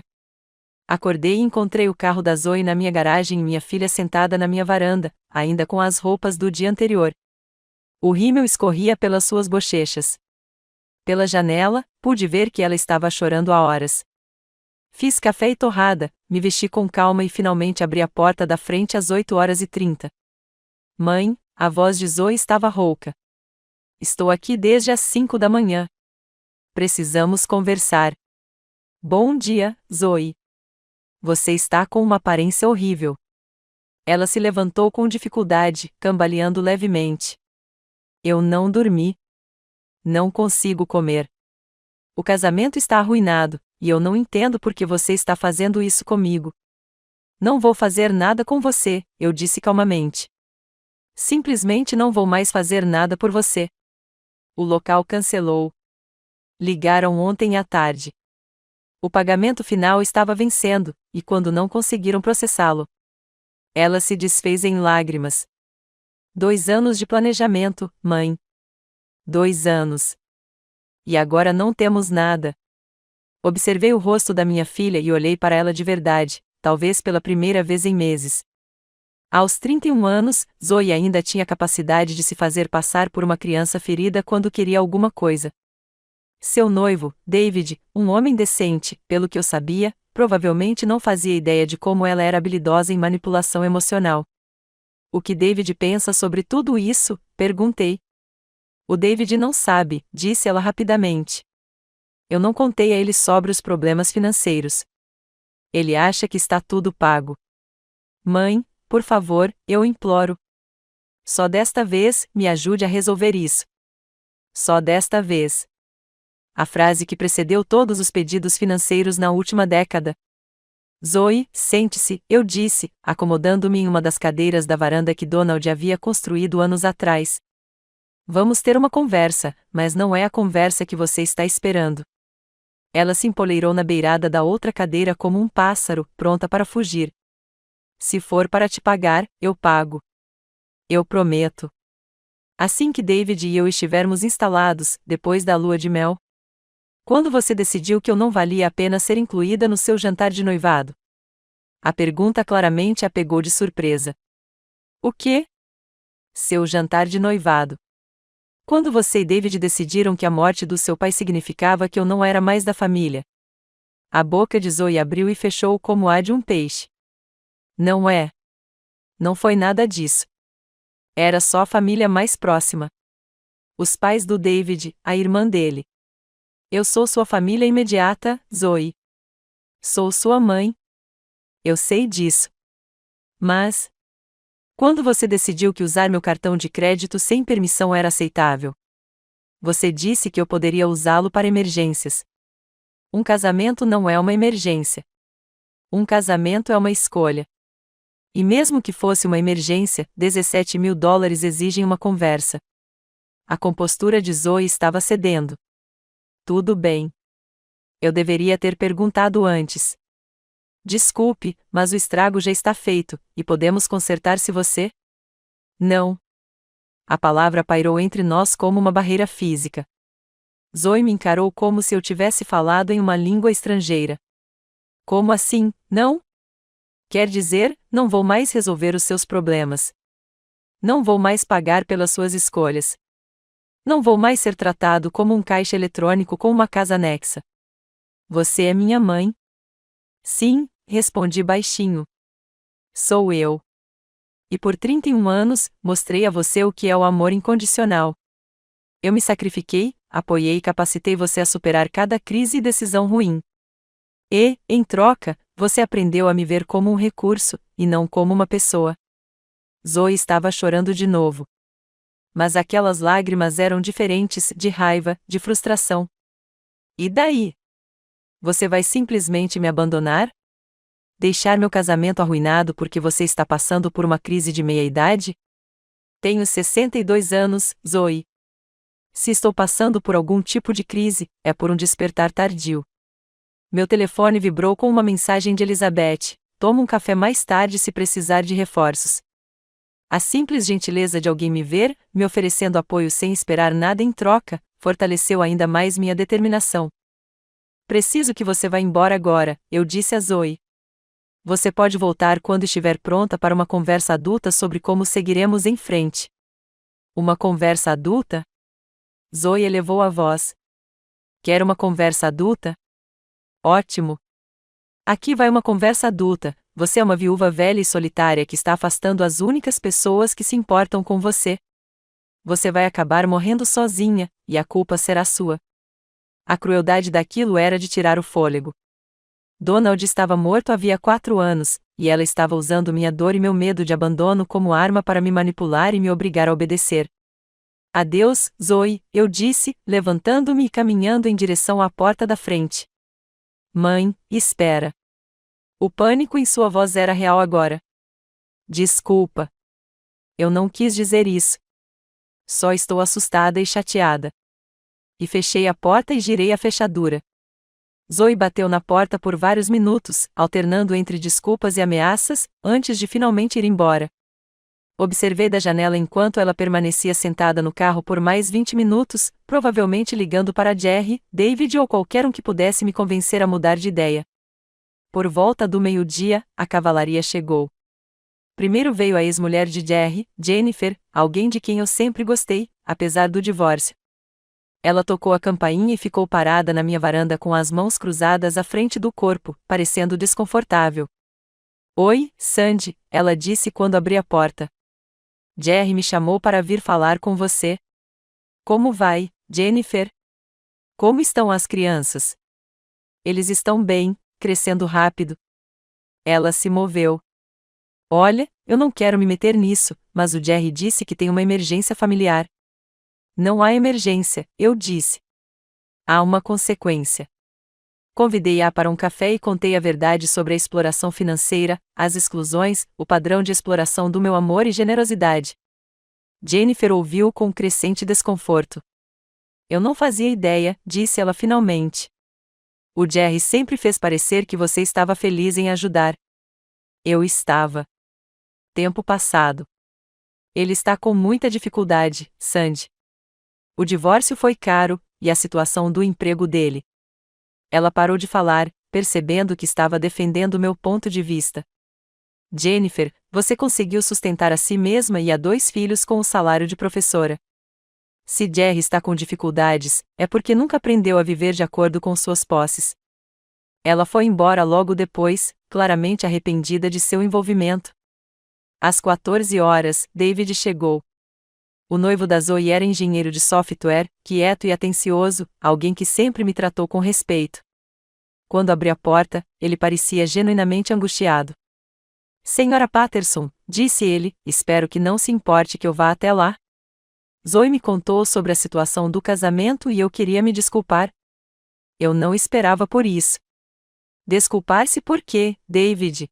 Acordei e encontrei o carro da Zoe na minha garagem e minha filha sentada na minha varanda, ainda com as roupas do dia anterior. O rímel escorria pelas suas bochechas. Pela janela, pude ver que ela estava chorando há horas. Fiz café e torrada, me vesti com calma e finalmente abri a porta da frente às 8h30. Mãe, a voz de Zoe estava rouca. Estou aqui desde as 5 da manhã. Precisamos conversar. Bom dia, Zoe. Você está com uma aparência horrível. Ela se levantou com dificuldade, cambaleando levemente. Eu não dormi. Não consigo comer. O casamento está arruinado, e eu não entendo por que você está fazendo isso comigo. Não vou fazer nada com você, eu disse calmamente. Simplesmente não vou mais fazer nada por você. O local cancelou. Ligaram ontem à tarde. O pagamento final estava vencendo, e quando não conseguiram processá-lo, ela se desfez em lágrimas. 2 anos de planejamento, mãe. 2 anos. E agora não temos nada. Observei o rosto da minha filha e olhei para ela de verdade, talvez pela primeira vez em meses. Aos 31 anos, Zoe ainda tinha capacidade de se fazer passar por uma criança ferida quando queria alguma coisa. Seu noivo, David, um homem decente, pelo que eu sabia, provavelmente não fazia ideia de como ela era habilidosa em manipulação emocional. O que David pensa sobre tudo isso? Perguntei. O David não sabe, disse ela rapidamente. Eu não contei a ele sobre os problemas financeiros. Ele acha que está tudo pago. Mãe, por favor, eu imploro. Só desta vez, me ajude a resolver isso. Só desta vez. A frase que precedeu todos os pedidos financeiros na última década. Zoe, sente-se, eu disse, acomodando-me em uma das cadeiras da varanda que Donald havia construído anos atrás. Vamos ter uma conversa, mas não é a conversa que você está esperando. Ela se empoleirou na beirada da outra cadeira como um pássaro, pronta para fugir. Se for para te pagar, eu pago. Eu prometo. Assim que David e eu estivermos instalados, depois da lua de mel. Quando você decidiu que eu não valia a pena ser incluída no seu jantar de noivado? A pergunta claramente a pegou de surpresa. O quê? Seu jantar de noivado. Quando você e David decidiram que a morte do seu pai significava que eu não era mais da família. A boca de Zoe abriu e fechou como a de um peixe. Não é. Não foi nada disso. Era só a família mais próxima. Os pais do David, a irmã dele. Eu sou sua família imediata, Zoe. Sou sua mãe. Eu sei disso. Mas, quando você decidiu que usar meu cartão de crédito sem permissão era aceitável? Você disse que eu poderia usá-lo para emergências. Um casamento não é uma emergência. Um casamento é uma escolha. E mesmo que fosse uma emergência, $17.000 exigem uma conversa. A compostura de Zoe estava cedendo. Tudo bem. Eu deveria ter perguntado antes. Desculpe, mas o estrago já está feito, e podemos consertar se você? Não. A palavra pairou entre nós como uma barreira física. Zoe me encarou como se eu tivesse falado em uma língua estrangeira. Como assim, não? Quer dizer, não vou mais resolver os seus problemas. Não vou mais pagar pelas suas escolhas. Não vou mais ser tratado como um caixa eletrônico com uma casa anexa. Você é minha mãe? Sim, respondi baixinho. Sou eu. E por 31 anos, mostrei a você o que é o amor incondicional. Eu me sacrifiquei, apoiei e capacitei você a superar cada crise e decisão ruim. E, em troca, você aprendeu a me ver como um recurso, e não como uma pessoa. Zoe estava chorando de novo. Mas aquelas lágrimas eram diferentes, de raiva, de frustração. E daí? Você vai simplesmente me abandonar? Deixar meu casamento arruinado porque você está passando por uma crise de meia-idade? Tenho 62 anos, Zoe. Se estou passando por algum tipo de crise, é por um despertar tardio. Meu telefone vibrou com uma mensagem de Elizabeth: toma um café mais tarde se precisar de reforços. A simples gentileza de alguém me ver, me oferecendo apoio sem esperar nada em troca, fortaleceu ainda mais minha determinação. Preciso que você vá embora agora, eu disse a Zoe. Você pode voltar quando estiver pronta para uma conversa adulta sobre como seguiremos em frente. Uma conversa adulta? Zoe elevou a voz. Quer uma conversa adulta? Ótimo! Aqui vai uma conversa adulta. Você é uma viúva velha e solitária que está afastando as únicas pessoas que se importam com você. Você vai acabar morrendo sozinha, e a culpa será sua. A crueldade daquilo era de tirar o fôlego. Donald estava morto havia 4 anos, e ela estava usando minha dor e meu medo de abandono como arma para me manipular e me obrigar a obedecer. Adeus, Zoe, eu disse, levantando-me e caminhando em direção à porta da frente. Mãe, espera. O pânico em sua voz era real agora. Desculpa. Eu não quis dizer isso. Só estou assustada e chateada. E fechei a porta e girei a fechadura. Zoe bateu na porta por vários minutos, alternando entre desculpas e ameaças, antes de finalmente ir embora. Observei da janela enquanto ela permanecia sentada no carro por mais 20 minutos, provavelmente ligando para Jerry, David ou qualquer um que pudesse me convencer a mudar de ideia. Por volta do meio-dia, a cavalaria chegou. Primeiro veio a ex-mulher de Jerry, Jennifer, alguém de quem eu sempre gostei, apesar do divórcio. Ela tocou a campainha e ficou parada na minha varanda com as mãos cruzadas à frente do corpo, parecendo desconfortável. Oi, Sandy, ela disse quando abri a porta. Jerry me chamou para vir falar com você. Como vai, Jennifer? Como estão as crianças? Eles estão bem, crescendo rápido. Ela se moveu. Olha, eu não quero me meter nisso, mas o Jerry disse que tem uma emergência familiar. Não há emergência, eu disse. Há uma consequência. Convidei-a para um café e contei a verdade sobre a exploração financeira, as exclusões, o padrão de exploração do meu amor e generosidade. Jennifer ouviu com crescente desconforto. Eu não fazia ideia, disse ela finalmente. O Jerry sempre fez parecer que você estava feliz em ajudar. Eu estava. Tempo passado. Ele está com muita dificuldade, Sandy. O divórcio foi caro, e a situação do emprego dele. Ela parou de falar, percebendo que estava defendendo meu ponto de vista. Jennifer, você conseguiu sustentar a si mesma e a 2 filhos com o salário de professora. Se Jerry está com dificuldades, é porque nunca aprendeu a viver de acordo com suas posses. Ela foi embora logo depois, claramente arrependida de seu envolvimento. Às 14 horas, David chegou. O noivo da Zoe era engenheiro de software, quieto e atencioso, alguém que sempre me tratou com respeito. Quando abri a porta, ele parecia genuinamente angustiado. Senhora Patterson, disse ele, espero que não se importe que eu vá até lá. Zoe me contou sobre a situação do casamento e eu queria me desculpar. Eu não esperava por isso. Desculpar-se por quê, David?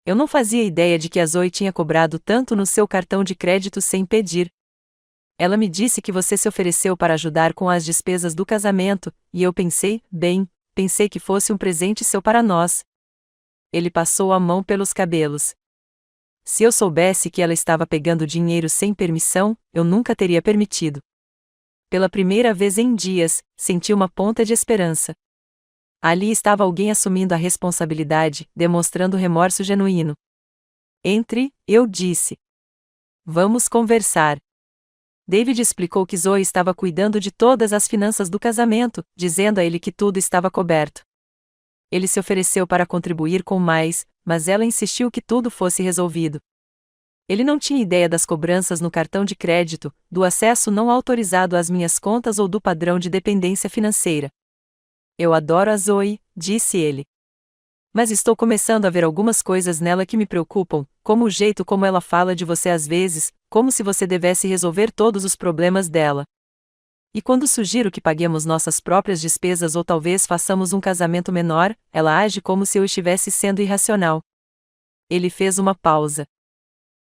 Eu não fazia ideia de que a Zoe tinha cobrado tanto no seu cartão de crédito sem pedir. Ela me disse que você se ofereceu para ajudar com as despesas do casamento, e eu pensei que fosse um presente seu para nós. Ele passou a mão pelos cabelos. Se eu soubesse que ela estava pegando dinheiro sem permissão, eu nunca teria permitido. Pela primeira vez em dias, senti uma ponta de esperança. Ali estava alguém assumindo a responsabilidade, demonstrando remorso genuíno. Entre, eu disse. Vamos conversar. David explicou que Zoe estava cuidando de todas as finanças do casamento, dizendo a ele que tudo estava coberto. Ele se ofereceu para contribuir com mais, mas ela insistiu que tudo fosse resolvido. Ele não tinha ideia das cobranças no cartão de crédito, do acesso não autorizado às minhas contas ou do padrão de dependência financeira. Eu adoro a Zoe, disse ele. Mas estou começando a ver algumas coisas nela que me preocupam, como o jeito como ela fala de você às vezes, como se você devesse resolver todos os problemas dela. E quando sugiro que paguemos nossas próprias despesas ou talvez façamos um casamento menor, ela age como se eu estivesse sendo irracional. Ele fez uma pausa.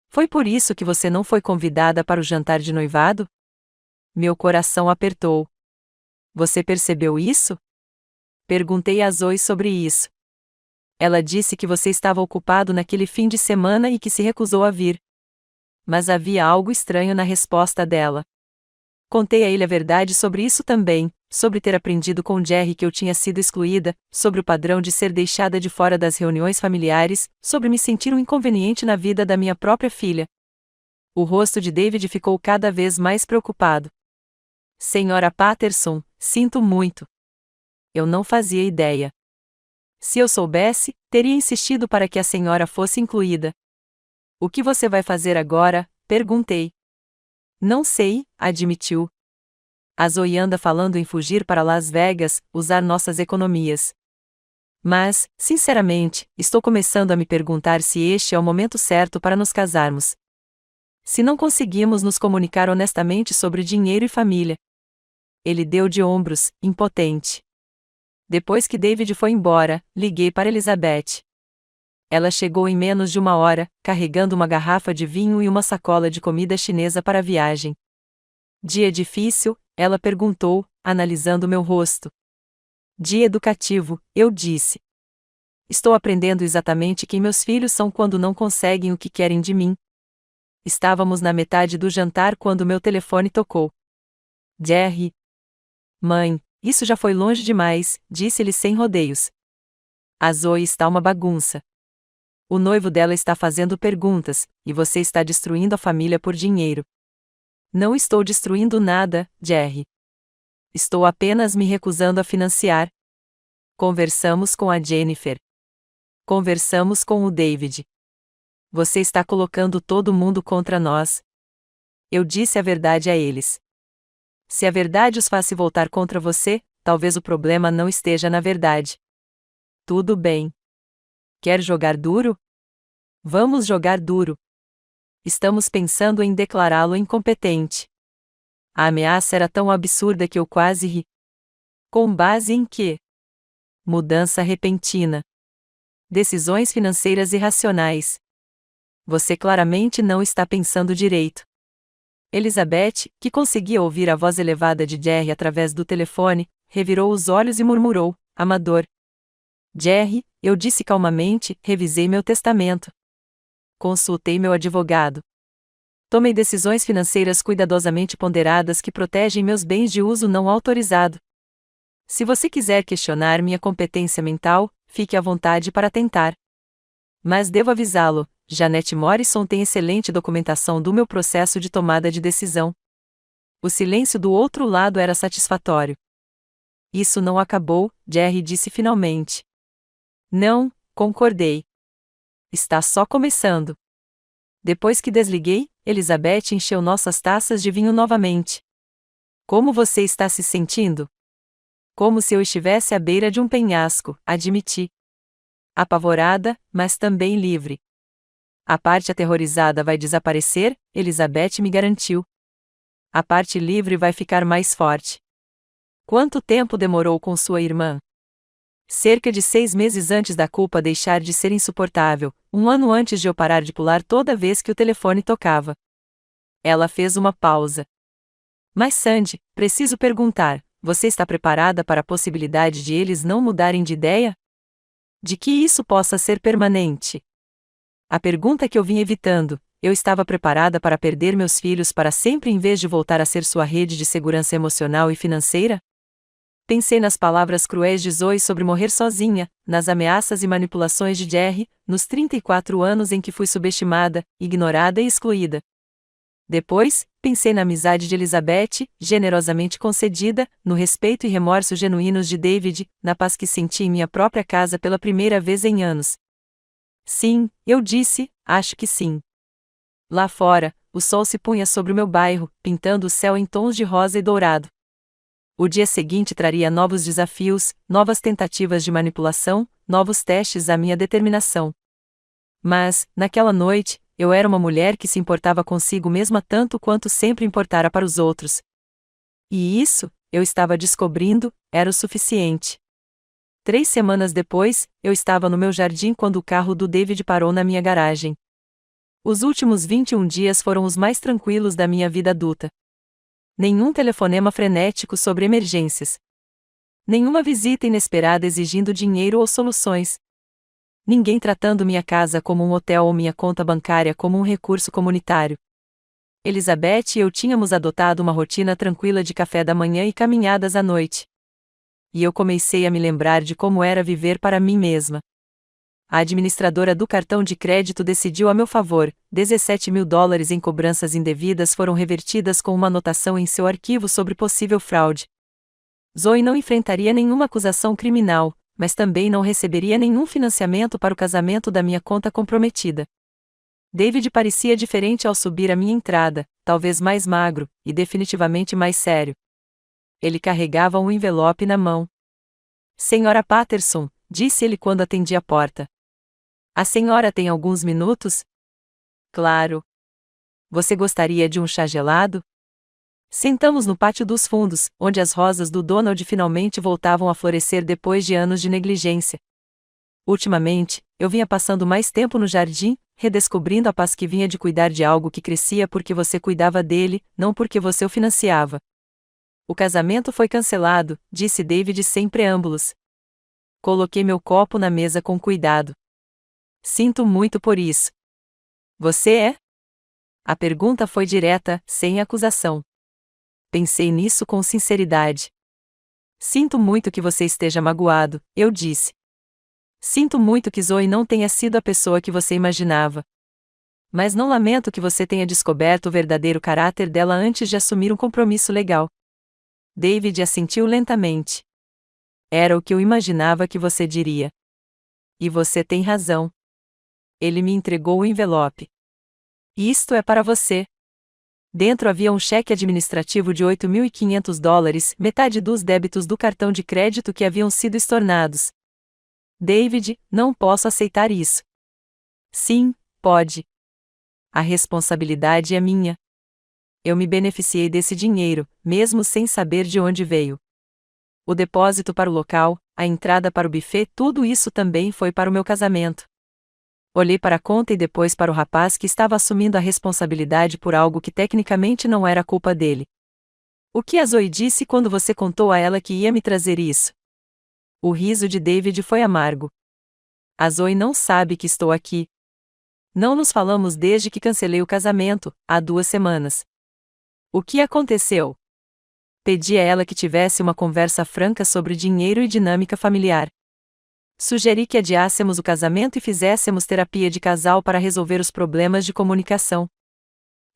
Foi por isso que você não foi convidada para o jantar de noivado? Meu coração apertou. Você percebeu isso? Perguntei a Zoe sobre isso. Ela disse que você estava ocupado naquele fim de semana e que se recusou a vir. Mas havia algo estranho na resposta dela. Contei a ele a verdade sobre isso também, sobre ter aprendido com Jerry que eu tinha sido excluída, sobre o padrão de ser deixada de fora das reuniões familiares, sobre me sentir um inconveniente na vida da minha própria filha. O rosto de David ficou cada vez mais preocupado. Senhora Patterson, sinto muito. Eu não fazia ideia. Se eu soubesse, teria insistido para que a senhora fosse incluída. O que você vai fazer agora? Perguntei. Não sei, admitiu. A Zoe anda falando em fugir para Las Vegas, usar nossas economias. Mas, sinceramente, estou começando a me perguntar se este é o momento certo para nos casarmos. Se não conseguimos nos comunicar honestamente sobre dinheiro e família. Ele deu de ombros, impotente. Depois que David foi embora, liguei para Elizabeth. Ela chegou em menos de 1 hora, carregando uma garrafa de vinho e uma sacola de comida chinesa para a viagem. Dia difícil? Ela perguntou, analisando meu rosto. Dia educativo, eu disse. Estou aprendendo exatamente quem meus filhos são quando não conseguem o que querem de mim. Estávamos na metade do jantar quando meu telefone tocou. Jerry. Mãe, isso já foi longe demais, disse-lhe sem rodeios. A Zoe está uma bagunça. O noivo dela está fazendo perguntas, e você está destruindo a família por dinheiro. Não estou destruindo nada, Jerry. Estou apenas me recusando a financiar. Conversamos com a Jennifer. Conversamos com o David. Você está colocando todo mundo contra nós. Eu disse a verdade a eles. Se a verdade os faz se voltar contra você, talvez o problema não esteja na verdade. Tudo bem. Quer jogar duro? Vamos jogar duro. Estamos pensando em declará-lo incompetente. A ameaça era tão absurda que eu quase ri. Com base em quê? Mudança repentina. Decisões financeiras irracionais. Você claramente não está pensando direito. Elizabeth, que conseguia ouvir a voz elevada de Jerry através do telefone, revirou os olhos e murmurou, amador. Jerry, eu disse calmamente, revisei meu testamento. Consultei meu advogado. Tomei decisões financeiras cuidadosamente ponderadas que protegem meus bens de uso não autorizado. Se você quiser questionar minha competência mental, fique à vontade para tentar. Mas devo avisá-lo, Janete Morrison tem excelente documentação do meu processo de tomada de decisão. O silêncio do outro lado era satisfatório. Isso não acabou, Jerry disse finalmente. Não, concordei. Está só começando. Depois que desliguei, Elizabeth encheu nossas taças de vinho novamente. Como você está se sentindo? Como se eu estivesse à beira de um penhasco, admiti. Apavorada, mas também livre. A parte aterrorizada vai desaparecer, Elizabeth me garantiu. A parte livre vai ficar mais forte. Quanto tempo demorou com sua irmã? Cerca de 6 meses antes da culpa deixar de ser insuportável, 1 ano antes de eu parar de pular toda vez que o telefone tocava. Ela fez uma pausa. Mas Sandy, preciso perguntar, você está preparada para a possibilidade de eles não mudarem de ideia? De que isso possa ser permanente? A pergunta que eu vim evitando, eu estava preparada para perder meus filhos para sempre em vez de voltar a ser sua rede de segurança emocional e financeira? Pensei nas palavras cruéis de Zoe sobre morrer sozinha, nas ameaças e manipulações de Jerry, nos 34 anos em que fui subestimada, ignorada e excluída. Depois, pensei na amizade de Elizabeth, generosamente concedida, no respeito e remorso genuínos de David, na paz que senti em minha própria casa pela primeira vez em anos. Sim, eu disse, acho que sim. Lá fora, o sol se punha sobre o meu bairro, pintando o céu em tons de rosa e dourado. O dia seguinte traria novos desafios, novas tentativas de manipulação, novos testes à minha determinação. Mas, naquela noite, eu era uma mulher que se importava consigo mesma tanto quanto sempre importara para os outros. E isso, eu estava descobrindo, era o suficiente. 3 semanas depois, eu estava no meu jardim quando o carro do David parou na minha garagem. Os últimos 21 dias foram os mais tranquilos da minha vida adulta. Nenhum telefonema frenético sobre emergências. Nenhuma visita inesperada exigindo dinheiro ou soluções. Ninguém tratando minha casa como um hotel ou minha conta bancária como um recurso comunitário. Elizabeth e eu tínhamos adotado uma rotina tranquila de café da manhã e caminhadas à noite. E eu comecei a me lembrar de como era viver para mim mesma. A administradora do cartão de crédito decidiu a meu favor. $17.000 em cobranças indevidas foram revertidas com uma anotação em seu arquivo sobre possível fraude. Zoe não enfrentaria nenhuma acusação criminal, mas também não receberia nenhum financiamento para o casamento da minha conta comprometida. David parecia diferente ao subir a minha entrada, talvez mais magro, e definitivamente mais sério. Ele carregava um envelope na mão. Senhora Patterson, disse ele quando atendi a porta. A senhora tem alguns minutos? Claro. Você gostaria de um chá gelado? Sentamos no pátio dos fundos, onde as rosas do Donald finalmente voltavam a florescer depois de anos de negligência. Ultimamente, eu vinha passando mais tempo no jardim, redescobrindo a paz que vinha de cuidar de algo que crescia porque você cuidava dele, não porque você o financiava. O casamento foi cancelado, disse David sem preâmbulos. Coloquei meu copo na mesa com cuidado. Sinto muito por isso. Você é? A pergunta foi direta, sem acusação. Pensei nisso com sinceridade. Sinto muito que você esteja magoado, eu disse. Sinto muito que Zoe não tenha sido a pessoa que você imaginava. Mas não lamento que você tenha descoberto o verdadeiro caráter dela antes de assumir um compromisso legal. David assentiu lentamente. Era o que eu imaginava que você diria. E você tem razão. Ele me entregou o envelope. Isto é para você. Dentro havia um cheque administrativo de $8.500, metade dos débitos do cartão de crédito que haviam sido estornados. David, não posso aceitar isso. Sim, pode. A responsabilidade é minha. Eu me beneficiei desse dinheiro, mesmo sem saber de onde veio. O depósito para o local, a entrada para o buffet, tudo isso também foi para o meu casamento. Olhei para a conta e depois para o rapaz que estava assumindo a responsabilidade por algo que tecnicamente não era culpa dele. O que a Zoe disse quando você contou a ela que ia me trazer isso? O riso de David foi amargo. A Zoe não sabe que estou aqui. Não nos falamos desde que cancelei o casamento, há 2 semanas. O que aconteceu? Pedi a ela que tivesse uma conversa franca sobre dinheiro e dinâmica familiar. Sugeri que adiássemos o casamento e fizéssemos terapia de casal para resolver os problemas de comunicação.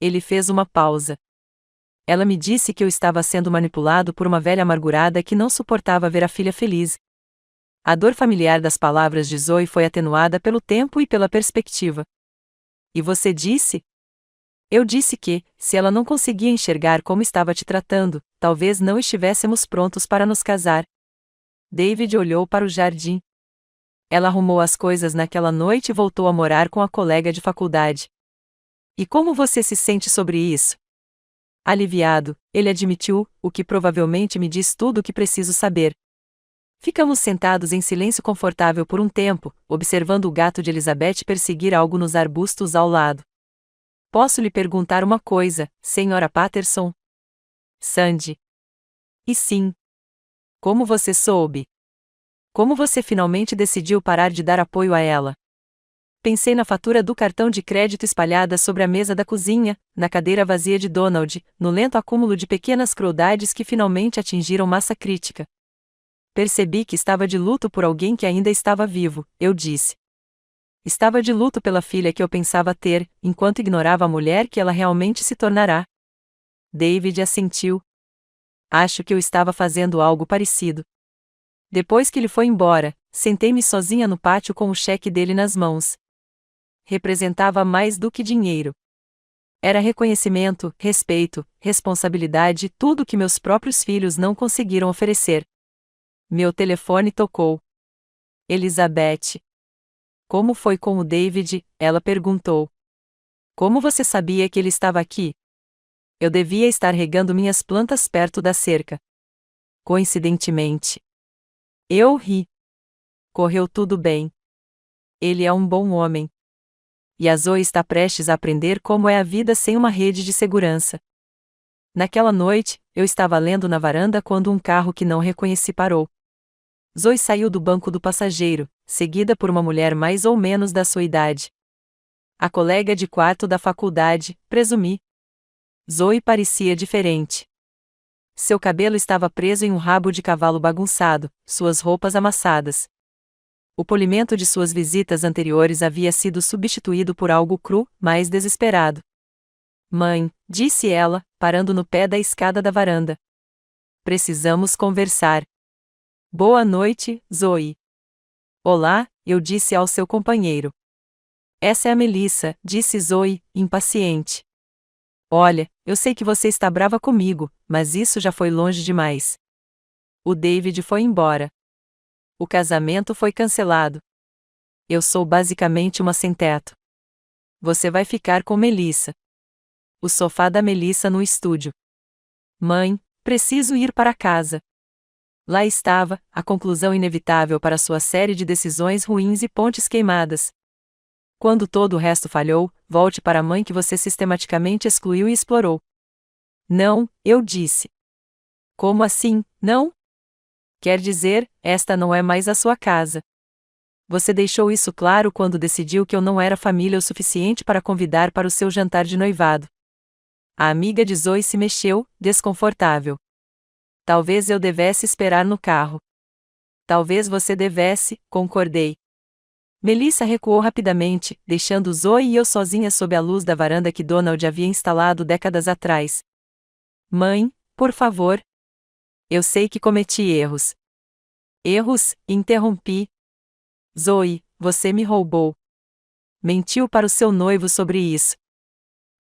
Ele fez uma pausa. Ela me disse que eu estava sendo manipulado por uma velha amargurada que não suportava ver a filha feliz. A dor familiar das palavras de Zoe foi atenuada pelo tempo e pela perspectiva. E você disse? Eu disse que, se ela não conseguia enxergar como estava te tratando, talvez não estivéssemos prontos para nos casar. David olhou para o jardim. Ela arrumou as coisas naquela noite e voltou a morar com a colega de faculdade. E como você se sente sobre isso? Aliviado, ele admitiu, o que provavelmente me diz tudo o que preciso saber. Ficamos sentados em silêncio confortável por um tempo, observando o gato de Elizabeth perseguir algo nos arbustos ao lado. Posso lhe perguntar uma coisa, Sra. Patterson? Sandy. E sim. Como você soube? Como você finalmente decidiu parar de dar apoio a ela? Pensei na fatura do cartão de crédito espalhada sobre a mesa da cozinha, na cadeira vazia de Donald, no lento acúmulo de pequenas crueldades que finalmente atingiram massa crítica. Percebi que estava de luto por alguém que ainda estava vivo, eu disse. Estava de luto pela filha que eu pensava ter, enquanto ignorava a mulher que ela realmente se tornará. David assentiu. Acho que eu estava fazendo algo parecido. Depois que ele foi embora, sentei-me sozinha no pátio com o cheque dele nas mãos. Representava mais do que dinheiro. Era reconhecimento, respeito, responsabilidade, tudo que meus próprios filhos não conseguiram oferecer. Meu telefone tocou. Elizabeth. Como foi com o David? Ela perguntou. Como você sabia que ele estava aqui? Eu devia estar regando minhas plantas perto da cerca. Coincidentemente. Eu ri. Correu tudo bem. Ele é um bom homem. E a Zoe está prestes a aprender como é a vida sem uma rede de segurança. Naquela noite, eu estava lendo na varanda quando um carro que não reconheci parou. Zoe saiu do banco do passageiro, seguida por uma mulher mais ou menos da sua idade. A colega de quarto da faculdade, presumi. Zoe parecia diferente. Seu cabelo estava preso em um rabo de cavalo bagunçado, suas roupas amassadas. O polimento de suas visitas anteriores havia sido substituído por algo cru, mais desesperado. Mãe, disse ela, parando no pé da escada da varanda. Precisamos conversar. Boa noite, Zoe. Olá, eu disse ao seu companheiro. Essa é a Melissa, disse Zoe, impaciente. Olha, eu sei que você está brava comigo, mas isso já foi longe demais. O David foi embora. O casamento foi cancelado. Eu sou basicamente uma sem-teto. Você vai ficar com Melissa. O sofá da Melissa no estúdio. Mãe, preciso ir para casa. Lá estava, a conclusão inevitável para sua série de decisões ruins e pontes queimadas. Quando todo o resto falhou, volte para a mãe que você sistematicamente excluiu e explorou. Não, eu disse. Como assim, não? Quer dizer, esta não é mais a sua casa. Você deixou isso claro quando decidiu que eu não era família o suficiente para convidar para o seu jantar de noivado. A amiga de Zoe se mexeu, desconfortável. Talvez eu devesse esperar no carro. Talvez você devesse, concordei. Melissa recuou rapidamente, deixando Zoe e eu sozinhas sob a luz da varanda que Donald havia instalado décadas atrás. Mãe, por favor. Eu sei que cometi erros. Erros, interrompi. Zoe, você me roubou. Mentiu para o seu noivo sobre isso.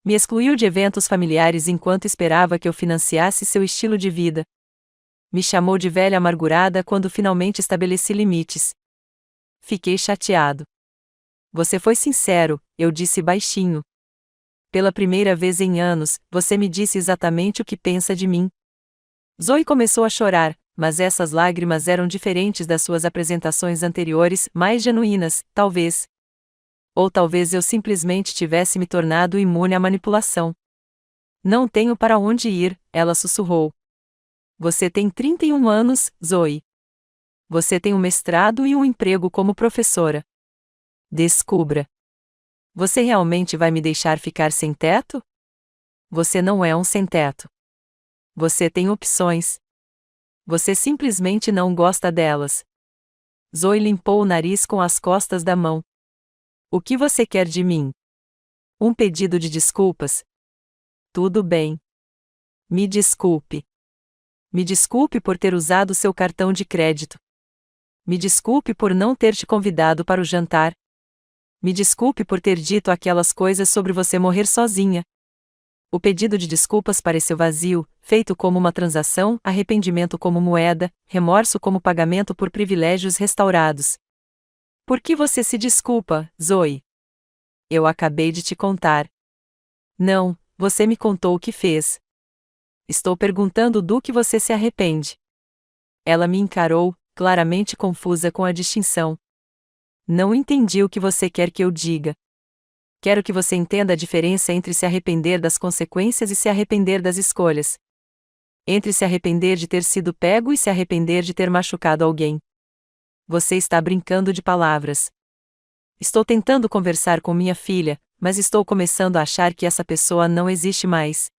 Me excluiu de eventos familiares enquanto esperava que eu financiasse seu estilo de vida. Me chamou de velha amargurada quando finalmente estabeleci limites. Fiquei chateado. Você foi sincero, eu disse baixinho. Pela primeira vez em anos, você me disse exatamente o que pensa de mim. Zoe começou a chorar, mas essas lágrimas eram diferentes das suas apresentações anteriores, mais genuínas, talvez. Ou talvez eu simplesmente tivesse me tornado imune à manipulação. Não tenho para onde ir, ela sussurrou. Você tem 31 anos, Zoe. Você tem um mestrado e um emprego como professora. Descubra. Você realmente vai me deixar ficar sem teto? Você não é um sem-teto. Você tem opções. Você simplesmente não gosta delas. Zoe limpou o nariz com as costas da mão. O que você quer de mim? Um pedido de desculpas? Tudo bem. Me desculpe. Me desculpe por ter usado seu cartão de crédito. Me desculpe por não ter te convidado para o jantar. Me desculpe por ter dito aquelas coisas sobre você morrer sozinha. O pedido de desculpas pareceu vazio, feito como uma transação, arrependimento como moeda, remorso como pagamento por privilégios restaurados. Por que você se desculpa, Zoe? Eu acabei de te contar. Não, você me contou o que fez. Estou perguntando do que você se arrepende. Ela me encarou, claramente confusa com a distinção. Não entendi o que você quer que eu diga. Quero que você entenda a diferença entre se arrepender das consequências e se arrepender das escolhas. Entre se arrepender de ter sido pego e se arrepender de ter machucado alguém. Você está brincando de palavras. Estou tentando conversar com minha filha, mas estou começando a achar que essa pessoa não existe mais.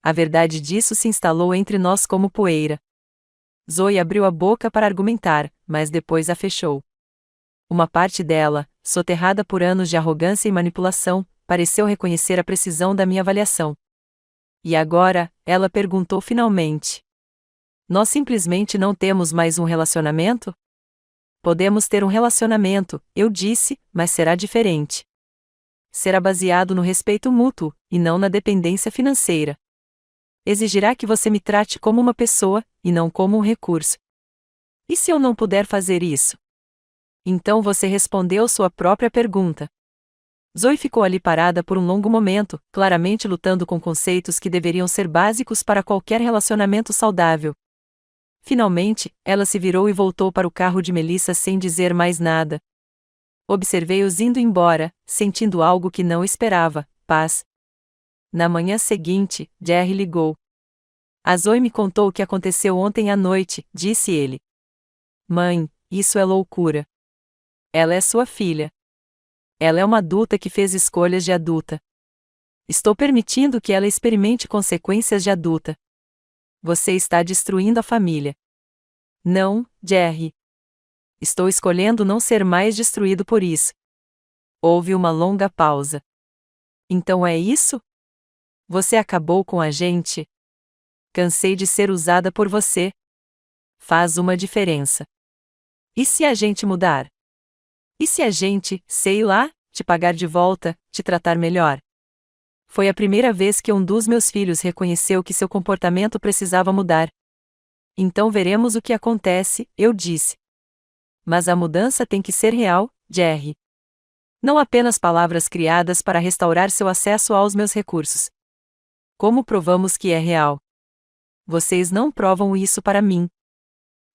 A verdade disso se instalou entre nós como poeira. Zoe abriu a boca para argumentar, mas depois a fechou. Uma parte dela, soterrada por anos de arrogância e manipulação, pareceu reconhecer a precisão da minha avaliação. E agora, ela perguntou finalmente. Nós simplesmente não temos mais um relacionamento? Podemos ter um relacionamento, eu disse, mas será diferente. Será baseado no respeito mútuo, e não na dependência financeira. Exigirá que você me trate como uma pessoa, e não como um recurso. E se eu não puder fazer isso? Então você respondeu sua própria pergunta. Zoe ficou ali parada por um longo momento, claramente lutando com conceitos que deveriam ser básicos para qualquer relacionamento saudável. Finalmente, ela se virou e voltou para o carro de Melissa sem dizer mais nada. Observei-os indo embora, sentindo algo que não esperava: paz. Na manhã seguinte, Jerry ligou. A Zoe me contou o que aconteceu ontem à noite, disse ele. Mãe, isso é loucura. Ela é sua filha. Ela é uma adulta que fez escolhas de adulta. Estou permitindo que ela experimente consequências de adulta. Você está destruindo a família. Não, Jerry. Estou escolhendo não ser mais destruído por isso. Houve uma longa pausa. Então é isso? Você acabou com a gente? Cansei de ser usada por você. Faz uma diferença. E se a gente mudar? E se a gente, sei lá, te pagar de volta, te tratar melhor? Foi a primeira vez que um dos meus filhos reconheceu que seu comportamento precisava mudar. Então veremos o que acontece, eu disse. Mas a mudança tem que ser real, Jerry. Não apenas palavras criadas para restaurar seu acesso aos meus recursos. Como provamos que é real? Vocês não provam isso para mim.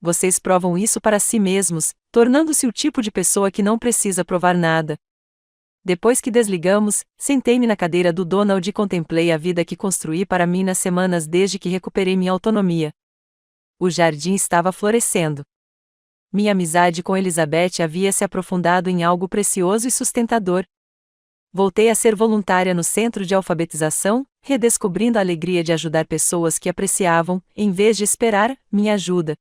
Vocês provam isso para si mesmos, tornando-se o tipo de pessoa que não precisa provar nada. Depois que desligamos, sentei-me na cadeira do Donald e contemplei a vida que construí para mim nas semanas desde que recuperei minha autonomia. O jardim estava florescendo. Minha amizade com Elizabeth havia se aprofundado em algo precioso e sustentador. Voltei a ser voluntária no centro de alfabetização, redescobrindo a alegria de ajudar pessoas que apreciavam, em vez de esperar, minha ajuda.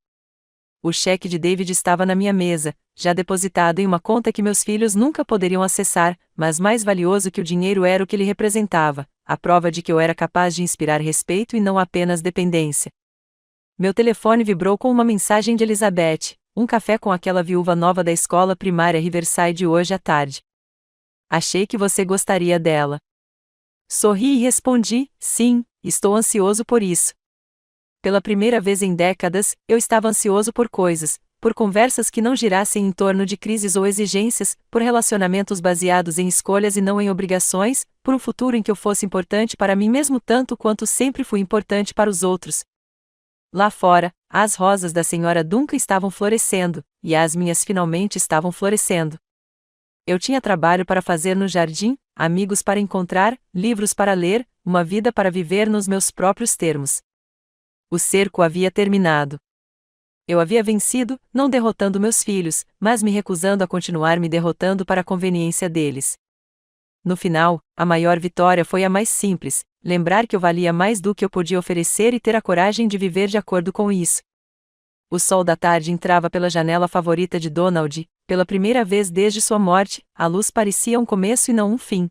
O cheque de David estava na minha mesa, já depositado em uma conta que meus filhos nunca poderiam acessar, mas mais valioso que o dinheiro era o que ele representava, a prova de que eu era capaz de inspirar respeito e não apenas dependência. Meu telefone vibrou com uma mensagem de Elizabeth: um café com aquela viúva nova da escola primária Riverside hoje à tarde. Achei que você gostaria dela. Sorri e respondi: sim, estou ansioso por isso. Pela primeira vez em décadas, eu estava ansioso por coisas, por conversas que não girassem em torno de crises ou exigências, por relacionamentos baseados em escolhas e não em obrigações, por um futuro em que eu fosse importante para mim mesmo tanto quanto sempre fui importante para os outros. Lá fora, as rosas da Sra. Duncan estavam florescendo, e as minhas finalmente estavam florescendo. Eu tinha trabalho para fazer no jardim, amigos para encontrar, livros para ler, uma vida para viver nos meus próprios termos. O cerco havia terminado. Eu havia vencido, não derrotando meus filhos, mas me recusando a continuar me derrotando para a conveniência deles. No final, a maior vitória foi a mais simples: lembrar que eu valia mais do que eu podia oferecer e ter a coragem de viver de acordo com isso. O sol da tarde entrava pela janela favorita de Donald. Pela primeira vez desde sua morte, a luz parecia um começo e não um fim.